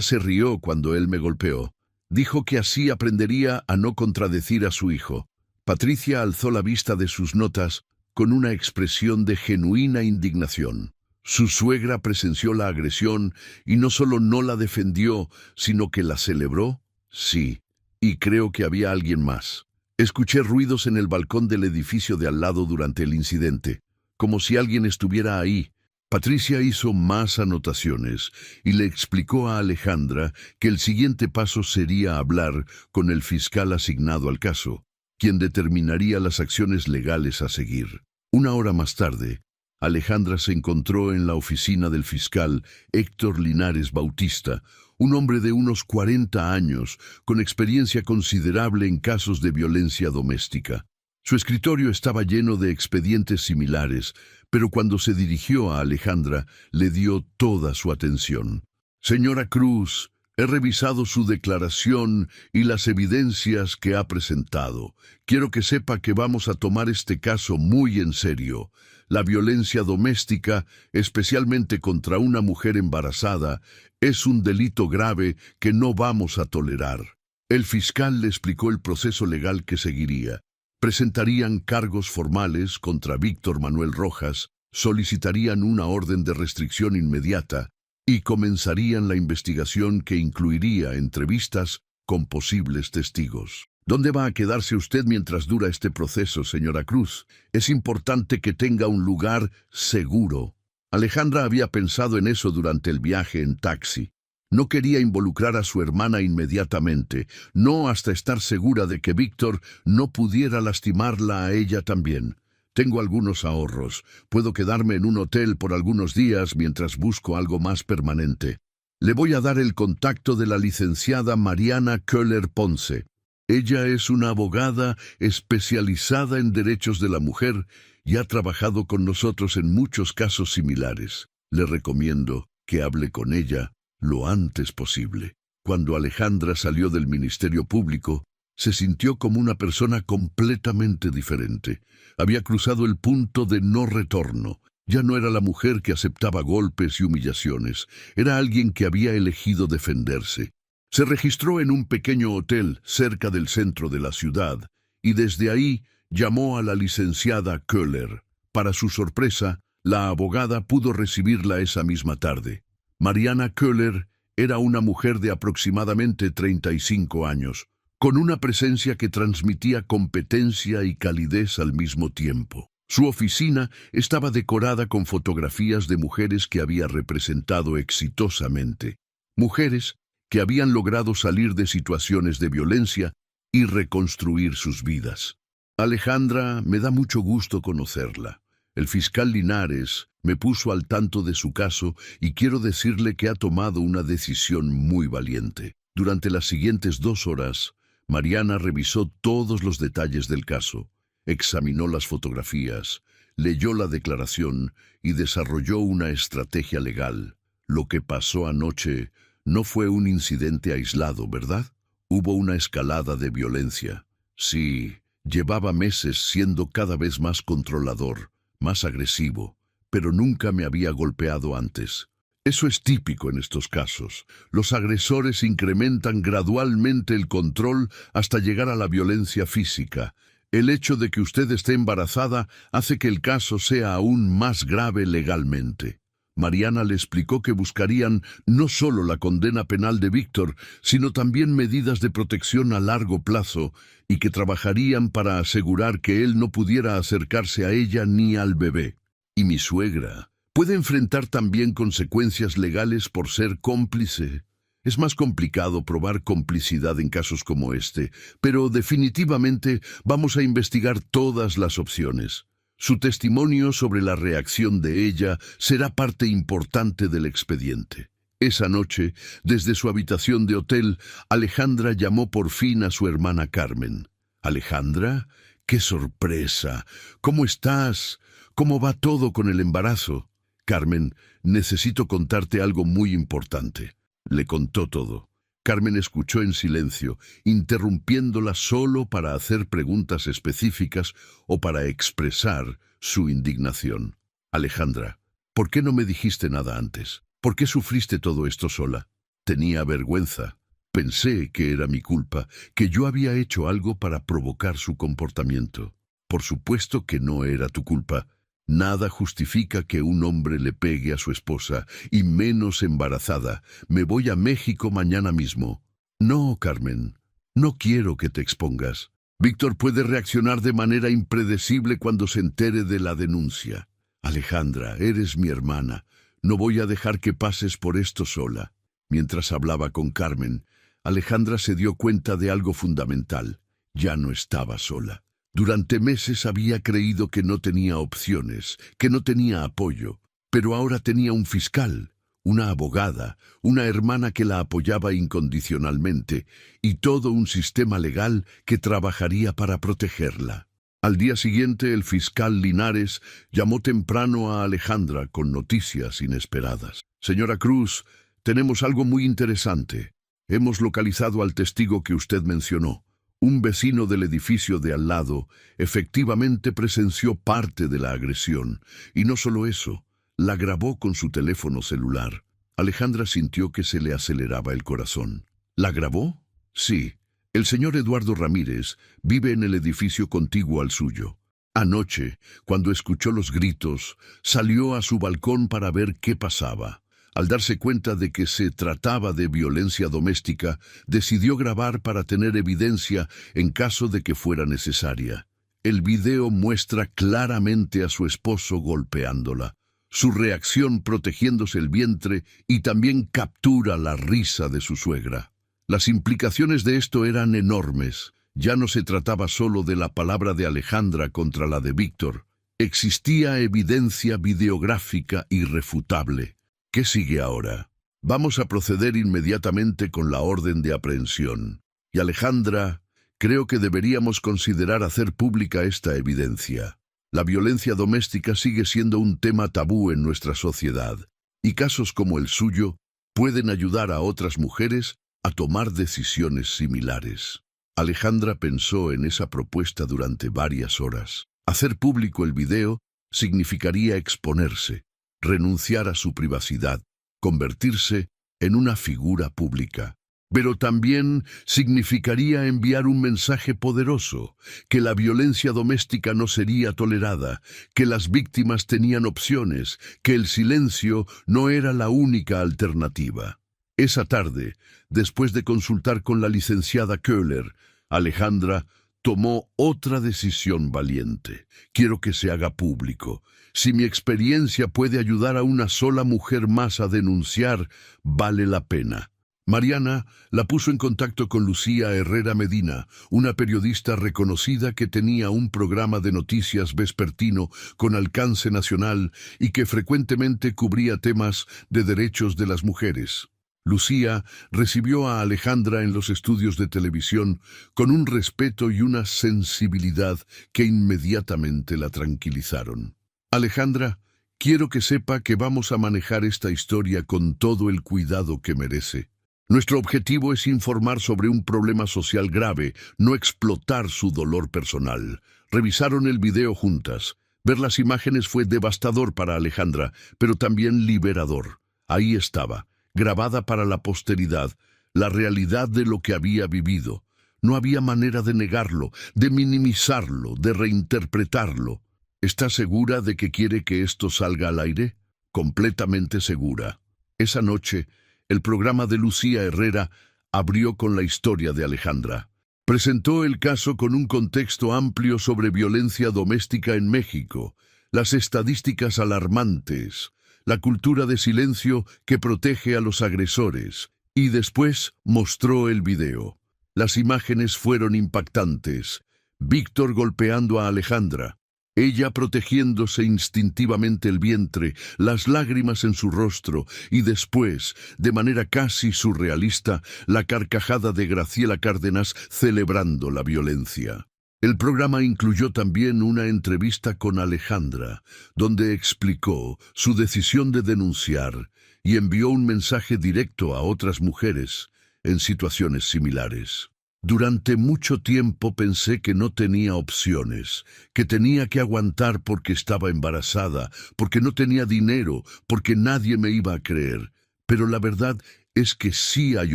se rió cuando él me golpeó. Dijo que así aprendería a no contradecir a su hijo. Patricia alzó la vista de sus notas con una expresión de genuina indignación. Su suegra presenció la agresión y no solo no la defendió, sino que la celebró. Sí, y creo que había alguien más. Escuché ruidos en el balcón del edificio de al lado durante el incidente, como si alguien estuviera ahí. Patricia hizo más anotaciones y le explicó a Alejandra que el siguiente paso sería hablar con el fiscal asignado al caso, quien determinaría las acciones legales a seguir. Una hora más tarde, Alejandra se encontró en la oficina del fiscal Héctor Linares Bautista, un hombre de unos 40 años, con experiencia considerable en casos de violencia doméstica. Su escritorio estaba lleno de expedientes similares, pero cuando se dirigió a Alejandra, le dio toda su atención. Señora Cruz, he revisado su declaración y las evidencias que ha presentado. Quiero que sepa que vamos a tomar este caso muy en serio. La violencia doméstica, especialmente contra una mujer embarazada, es un delito grave que no vamos a tolerar. El fiscal le explicó el proceso legal que seguiría. Presentarían cargos formales contra Víctor Manuel Rojas, solicitarían una orden de restricción inmediata y comenzarían la investigación que incluiría entrevistas con posibles testigos. ¿Dónde va a quedarse usted mientras dura este proceso, señora Cruz? Es importante que tenga un lugar seguro. Alejandra había pensado en eso durante el viaje en taxi. No quería involucrar a su hermana inmediatamente, no hasta estar segura de que Víctor no pudiera lastimarla a ella también. Tengo algunos ahorros. Puedo quedarme en un hotel por algunos días mientras busco algo más permanente. Le voy a dar el contacto de la licenciada Mariana Köhler Ponce. Ella es una abogada especializada en derechos de la mujer y ha trabajado con nosotros en muchos casos similares. Le recomiendo que hable con ella lo antes posible. Cuando Alejandra salió del Ministerio Público, se sintió como una persona completamente diferente. Había cruzado el punto de no retorno. Ya no era la mujer que aceptaba golpes y humillaciones. Era alguien que había elegido defenderse. Se registró en un pequeño hotel cerca del centro de la ciudad y desde ahí llamó a la licenciada Köhler. Para su sorpresa, la abogada pudo recibirla esa misma tarde. Mariana Köhler era una mujer de aproximadamente 35 años, con una presencia que transmitía competencia y calidez al mismo tiempo. Su oficina estaba decorada con fotografías de mujeres que había representado exitosamente. Mujeres que habían logrado salir de situaciones de violencia y reconstruir sus vidas. Alejandra, me da mucho gusto conocerla. El fiscal Linares me puso al tanto de su caso y quiero decirle que ha tomado una decisión muy valiente. Durante las siguientes 2 horas, Mariana revisó todos los detalles del caso, examinó las fotografías, leyó la declaración y desarrolló una estrategia legal. Lo que pasó anoche no fue un incidente aislado, ¿verdad? Hubo una escalada de violencia. Sí, llevaba meses siendo cada vez más controlador, más agresivo, pero nunca me había golpeado antes. Eso es típico en estos casos. Los agresores incrementan gradualmente el control hasta llegar a la violencia física. El hecho de que usted esté embarazada hace que el caso sea aún más grave legalmente. Mariana le explicó que buscarían no solo la condena penal de Víctor, sino también medidas de protección a largo plazo y que trabajarían para asegurar que él no pudiera acercarse a ella ni al bebé. Y mi suegra puede enfrentar también consecuencias legales por ser cómplice. Es más complicado probar complicidad en casos como este, pero definitivamente vamos a investigar todas las opciones. Su testimonio sobre la reacción de ella será parte importante del expediente. Esa noche, desde su habitación de hotel, Alejandra llamó por fin a su hermana Carmen. «Alejandra, qué sorpresa. ¿Cómo estás? ¿Cómo va todo con el embarazo?» «Carmen, necesito contarte algo muy importante». Le contó todo. Carmen escuchó en silencio, interrumpiéndola solo para hacer preguntas específicas o para expresar su indignación. «Alejandra, ¿por qué no me dijiste nada antes? ¿Por qué sufriste todo esto sola?» «Tenía vergüenza. Pensé que era mi culpa, que yo había hecho algo para provocar su comportamiento. Por supuesto que no era tu culpa. Nada justifica que un hombre le pegue a su esposa, y menos embarazada. Me voy a México mañana mismo». «No, Carmen, no quiero que te expongas. Víctor puede reaccionar de manera impredecible cuando se entere de la denuncia. Alejandra, eres mi hermana. No voy a dejar que pases por esto sola». Mientras hablaba con Carmen, Alejandra se dio cuenta de algo fundamental. Ya no estaba sola. Durante meses había creído que no tenía opciones, que no tenía apoyo, pero ahora tenía un fiscal, una abogada, una hermana que la apoyaba incondicionalmente y todo un sistema legal que trabajaría para protegerla. Al día siguiente, el fiscal Linares llamó temprano a Alejandra con noticias inesperadas. «Señora Cruz, tenemos algo muy interesante. Hemos localizado al testigo que usted mencionó. Un vecino del edificio de al lado efectivamente presenció parte de la agresión, y no solo eso, la grabó con su teléfono celular». Alejandra sintió que se le aceleraba el corazón. «¿La grabó?» «Sí. El señor Eduardo Ramírez vive en el edificio contiguo al suyo. Anoche, cuando escuchó los gritos, salió a su balcón para ver qué pasaba. Al darse cuenta de que se trataba de violencia doméstica, decidió grabar para tener evidencia en caso de que fuera necesaria. El video muestra claramente a su esposo golpeándola, su reacción protegiéndose el vientre y también captura la risa de su suegra. Las implicaciones de esto eran enormes. Ya no se trataba solo de la palabra de Alejandra contra la de Víctor. Existía evidencia videográfica irrefutable. ¿Qué sigue ahora? Vamos a proceder inmediatamente con la orden de aprehensión. Y Alejandra, creo que deberíamos considerar hacer pública esta evidencia. La violencia doméstica sigue siendo un tema tabú en nuestra sociedad, y casos como el suyo pueden ayudar a otras mujeres a tomar decisiones similares. Alejandra pensó en esa propuesta durante varias horas. Hacer público el video significaría exponerse, renunciar a su privacidad, convertirse en una figura pública. Pero también significaría enviar un mensaje poderoso, que la violencia doméstica no sería tolerada, que las víctimas tenían opciones, que el silencio no era la única alternativa. Esa tarde, después de consultar con la licenciada Köhler, Alejandra tomó otra decisión valiente. Quiero que se haga público. Si mi experiencia puede ayudar a una sola mujer más a denunciar, vale la pena. Mariana la puso en contacto con Lucía Herrera Medina, una periodista reconocida que tenía un programa de noticias vespertino con alcance nacional y que frecuentemente cubría temas de derechos de las mujeres. Lucía recibió a Alejandra en los estudios de televisión con un respeto y una sensibilidad que inmediatamente la tranquilizaron. «Alejandra, quiero que sepa que vamos a manejar esta historia con todo el cuidado que merece. Nuestro objetivo es informar sobre un problema social grave, no explotar su dolor personal». Revisaron el video juntas. Ver las imágenes fue devastador para Alejandra, pero también liberador. Ahí estaba, grabada para la posteridad, la realidad de lo que había vivido. No había manera de negarlo, de minimizarlo, de reinterpretarlo. «¿Está segura de que quiere que esto salga al aire?». completamente segura. Esa noche, el programa de Lucía Herrera abrió con la historia de Alejandra. Presentó el caso con un contexto amplio sobre violencia doméstica en México, las estadísticas alarmantes, la cultura de silencio que protege a los agresores, y después mostró el video. Las imágenes fueron impactantes. Víctor golpeando a Alejandra, ella protegiéndose instintivamente el vientre, las lágrimas en su rostro, y después, de manera casi surrealista, la carcajada de Graciela Cárdenas celebrando la violencia. El programa incluyó también una entrevista con Alejandra, donde explicó su decisión de denunciar y envió un mensaje directo a otras mujeres en situaciones similares. Durante mucho tiempo pensé que no tenía opciones, que tenía que aguantar porque estaba embarazada, porque no tenía dinero, porque nadie me iba a creer. Pero la verdad es que sí hay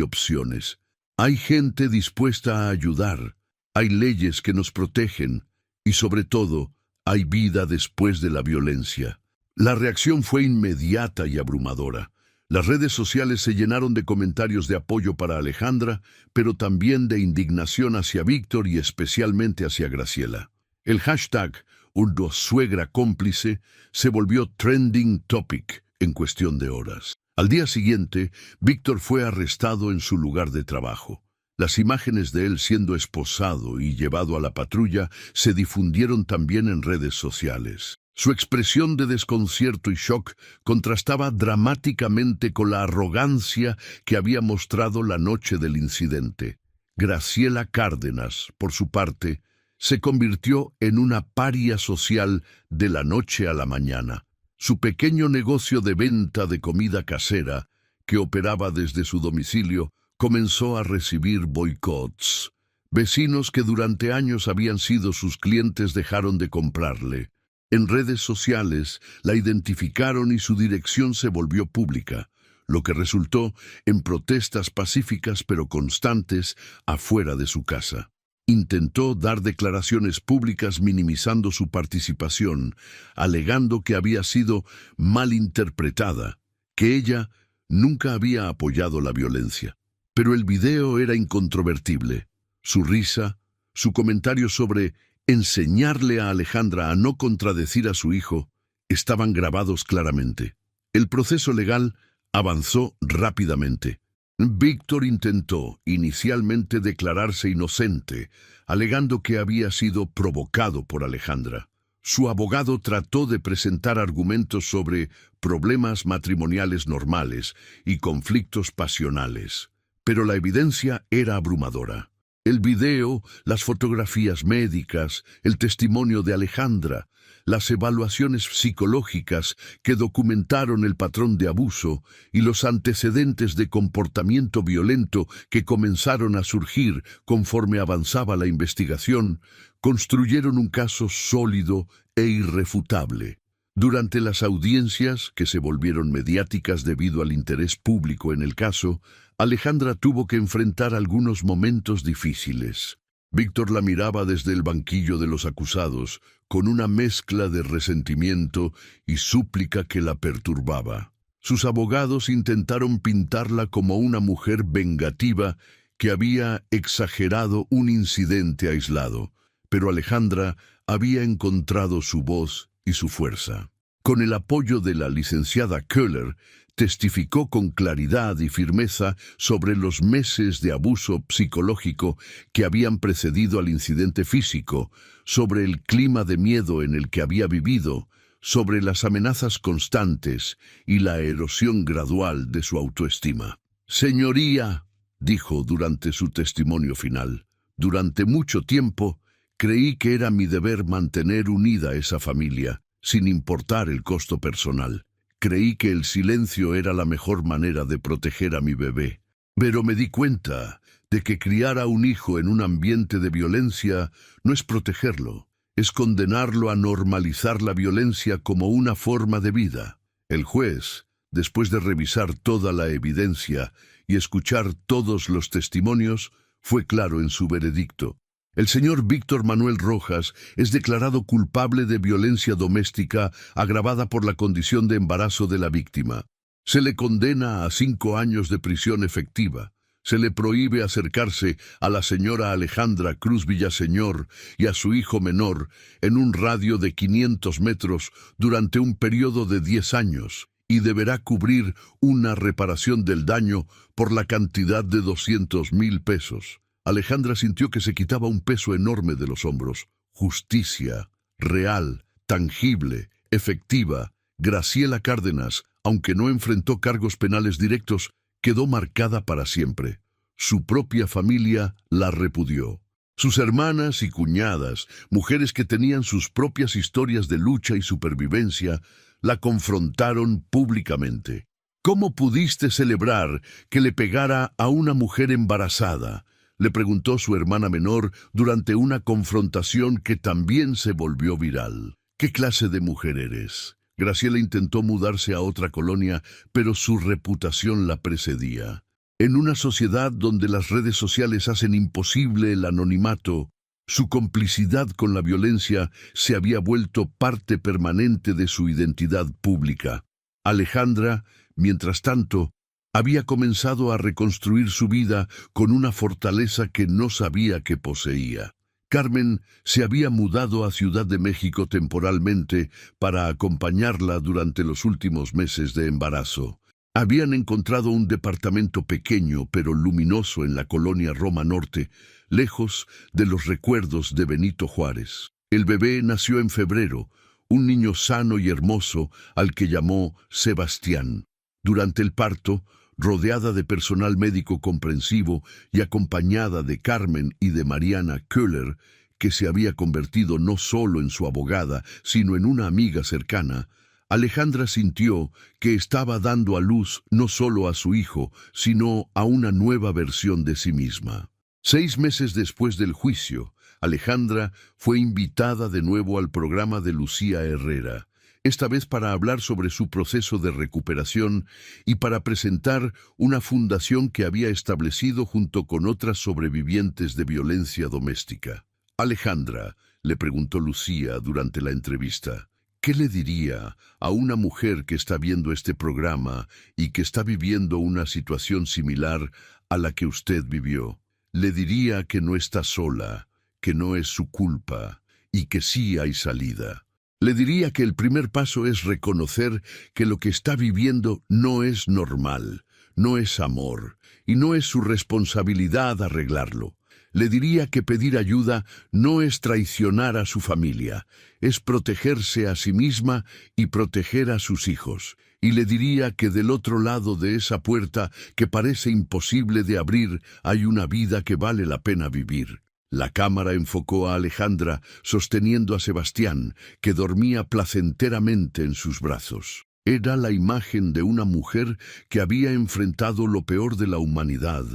opciones. Hay gente dispuesta a ayudar, hay leyes que nos protegen y sobre todo hay vida después de la violencia. La reacción fue inmediata y abrumadora. Las redes sociales se llenaron de comentarios de apoyo para Alejandra, pero también de indignación hacia Víctor y especialmente hacia Graciela. El hashtag #una suegra cómplice se volvió trending topic en cuestión de horas. Al día siguiente, Víctor fue arrestado en su lugar de trabajo. Las imágenes de él siendo esposado y llevado a la patrulla se difundieron también en redes sociales. Su expresión de desconcierto y shock contrastaba dramáticamente con la arrogancia que había mostrado la noche del incidente. Graciela Cárdenas, por su parte, se convirtió en una paria social de la noche a la mañana. Su pequeño negocio de venta de comida casera, que operaba desde su domicilio, comenzó a recibir boicots. Vecinos que durante años habían sido sus clientes dejaron de comprarle. En redes sociales la identificaron y su dirección se volvió pública, lo que resultó en protestas pacíficas pero constantes afuera de su casa. Intentó dar declaraciones públicas minimizando su participación, alegando que había sido malinterpretada, que ella nunca había apoyado la violencia. Pero el video era incontrovertible. Su risa, su comentario sobre enseñarle a Alejandra a no contradecir a su hijo, estaban grabados claramente. El proceso legal avanzó rápidamente. Víctor intentó inicialmente declararse inocente, alegando que había sido provocado por Alejandra. Su abogado trató de presentar argumentos sobre problemas matrimoniales normales y conflictos pasionales, pero la evidencia era abrumadora. El video, las fotografías médicas, el testimonio de Alejandra, las evaluaciones psicológicas que documentaron el patrón de abuso y los antecedentes de comportamiento violento que comenzaron a surgir conforme avanzaba la investigación, construyeron un caso sólido e irrefutable. Durante las audiencias, que se volvieron mediáticas debido al interés público en el caso, Alejandra tuvo que enfrentar algunos momentos difíciles. Víctor la miraba desde el banquillo de los acusados, con una mezcla de resentimiento y súplica que la perturbaba. Sus abogados intentaron pintarla como una mujer vengativa que había exagerado un incidente aislado, pero Alejandra había encontrado su voz y su fuerza. Con el apoyo de la licenciada Köhler, testificó con claridad y firmeza sobre los meses de abuso psicológico que habían precedido al incidente físico, sobre el clima de miedo en el que había vivido, sobre las amenazas constantes y la erosión gradual de su autoestima. «Señoría», dijo durante su testimonio final, «durante mucho tiempo creí que era mi deber mantener unida esa familia, sin importar el costo personal. Creí que el silencio era la mejor manera de proteger a mi bebé. Pero me di cuenta de que criar a un hijo en un ambiente de violencia no es protegerlo, es condenarlo a normalizar la violencia como una forma de vida». El juez, después de revisar toda la evidencia y escuchar todos los testimonios, fue claro en su veredicto. El señor Víctor Manuel Rojas es declarado culpable de violencia doméstica agravada por la condición de embarazo de la víctima. Se le condena a 5 años de prisión efectiva. Se le prohíbe acercarse a la señora Alejandra Cruz Villaseñor y a su hijo menor en un radio de 500 metros durante un periodo de 10 años y deberá cubrir una reparación del daño por la cantidad de 200,000 pesos. Alejandra sintió que se quitaba un peso enorme de los hombros. Justicia, real, tangible, efectiva. Graciela Cárdenas, aunque no enfrentó cargos penales directos, quedó marcada para siempre. Su propia familia la repudió. Sus hermanas y cuñadas, mujeres que tenían sus propias historias de lucha y supervivencia, la confrontaron públicamente. ¿Cómo pudiste celebrar que le pegara a una mujer embarazada?, le preguntó su hermana menor durante una confrontación que también se volvió viral. ¿Qué clase de mujer eres? Graciela intentó mudarse a otra colonia, pero su reputación la precedía. En una sociedad donde las redes sociales hacen imposible el anonimato, su complicidad con la violencia se había vuelto parte permanente de su identidad pública. Alejandra, mientras tanto, había comenzado a reconstruir su vida con una fortaleza que no sabía que poseía. Carmen se había mudado a Ciudad de México temporalmente para acompañarla durante los últimos meses de embarazo. Habían encontrado un departamento pequeño pero luminoso en la colonia Roma Norte, lejos de los recuerdos de Benito Juárez. El bebé nació en febrero, un niño sano y hermoso al que llamó Sebastián. Durante el parto, rodeada de personal médico comprensivo y acompañada de Carmen y de Mariana Köhler, que se había convertido no solo en su abogada, sino en una amiga cercana, Alejandra sintió que estaba dando a luz no solo a su hijo, sino a una nueva versión de sí misma. 6 meses después del juicio, Alejandra fue invitada de nuevo al programa de Lucía Herrera, esta vez para hablar sobre su proceso de recuperación y para presentar una fundación que había establecido junto con otras sobrevivientes de violencia doméstica. Alejandra, le preguntó Lucía durante la entrevista, ¿qué le diría a una mujer que está viendo este programa y que está viviendo una situación similar a la que usted vivió? Le diría que no está sola, que no es su culpa y que sí hay salida. Le diría que el primer paso es reconocer que lo que está viviendo no es normal, no es amor, y no es su responsabilidad arreglarlo. Le diría que pedir ayuda no es traicionar a su familia, es protegerse a sí misma y proteger a sus hijos. Y le diría que del otro lado de esa puerta que parece imposible de abrir hay una vida que vale la pena vivir. La cámara enfocó a Alejandra sosteniendo a Sebastián, que dormía placenteramente en sus brazos. Era la imagen de una mujer que había enfrentado lo peor de la humanidad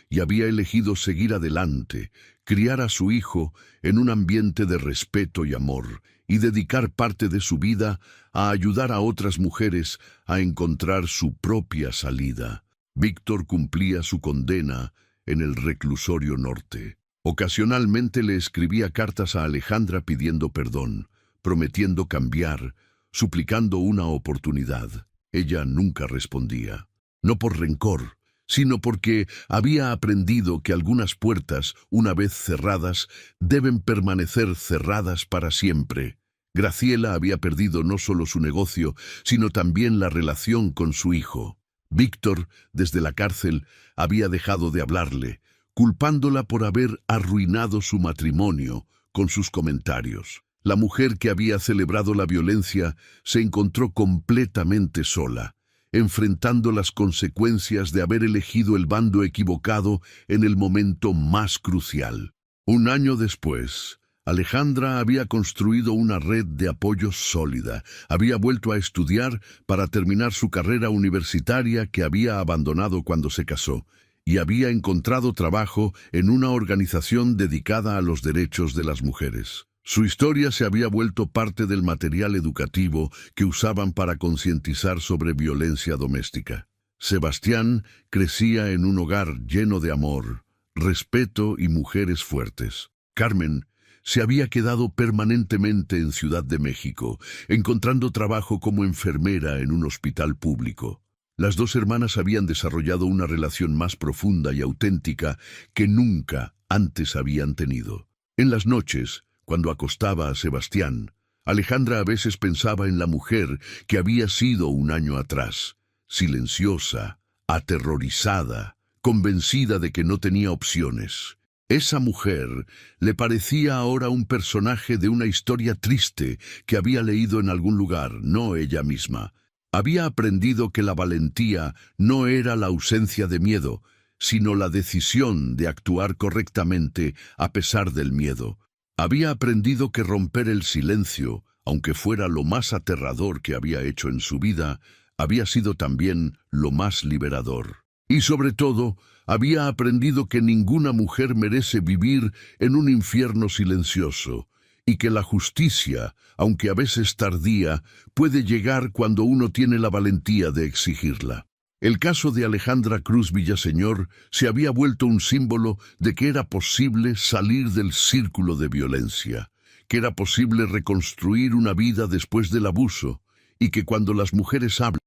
y había elegido seguir adelante, criar a su hijo en un ambiente de respeto y amor, y dedicar parte de su vida a ayudar a otras mujeres a encontrar su propia salida. Víctor cumplía su condena en el reclusorio norte. Ocasionalmente le escribía cartas a Alejandra pidiendo perdón, prometiendo cambiar, suplicando una oportunidad. Ella nunca respondía. No por rencor, sino porque había aprendido que algunas puertas, una vez cerradas, deben permanecer cerradas para siempre. Graciela había perdido no solo su negocio, sino también la relación con su hijo. Víctor, desde la cárcel, había dejado de hablarle, culpándola por haber arruinado su matrimonio con sus comentarios. La mujer que había celebrado la violencia se encontró completamente sola, enfrentando las consecuencias de haber elegido el bando equivocado en el momento más crucial. 1 año después, Alejandra había construido una red de apoyo sólida, había vuelto a estudiar para terminar su carrera universitaria que había abandonado cuando se casó, y había encontrado trabajo en una organización dedicada a los derechos de las mujeres. Su historia se había vuelto parte del material educativo que usaban para concientizar sobre violencia doméstica. Sebastián crecía en un hogar lleno de amor, respeto y mujeres fuertes. Carmen se había quedado permanentemente en Ciudad de México, encontrando trabajo como enfermera en un hospital público. Las dos hermanas habían desarrollado una relación más profunda y auténtica que nunca antes habían tenido. En las noches, cuando acostaba a Sebastián, Alejandra a veces pensaba en la mujer que había sido un año atrás, silenciosa, aterrorizada, convencida de que no tenía opciones. Esa mujer le parecía ahora un personaje de una historia triste que había leído en algún lugar, no ella misma. Había aprendido que la valentía no era la ausencia de miedo, sino la decisión de actuar correctamente a pesar del miedo. Había aprendido que romper el silencio, aunque fuera lo más aterrador que había hecho en su vida, había sido también lo más liberador. Y sobre todo, había aprendido que ninguna mujer merece vivir en un infierno silencioso, y que la justicia, aunque a veces tardía, puede llegar cuando uno tiene la valentía de exigirla. El caso de Alejandra Cruz Villaseñor se había vuelto un símbolo de que era posible salir del círculo de violencia, que era posible reconstruir una vida después del abuso, y que cuando las mujeres hablan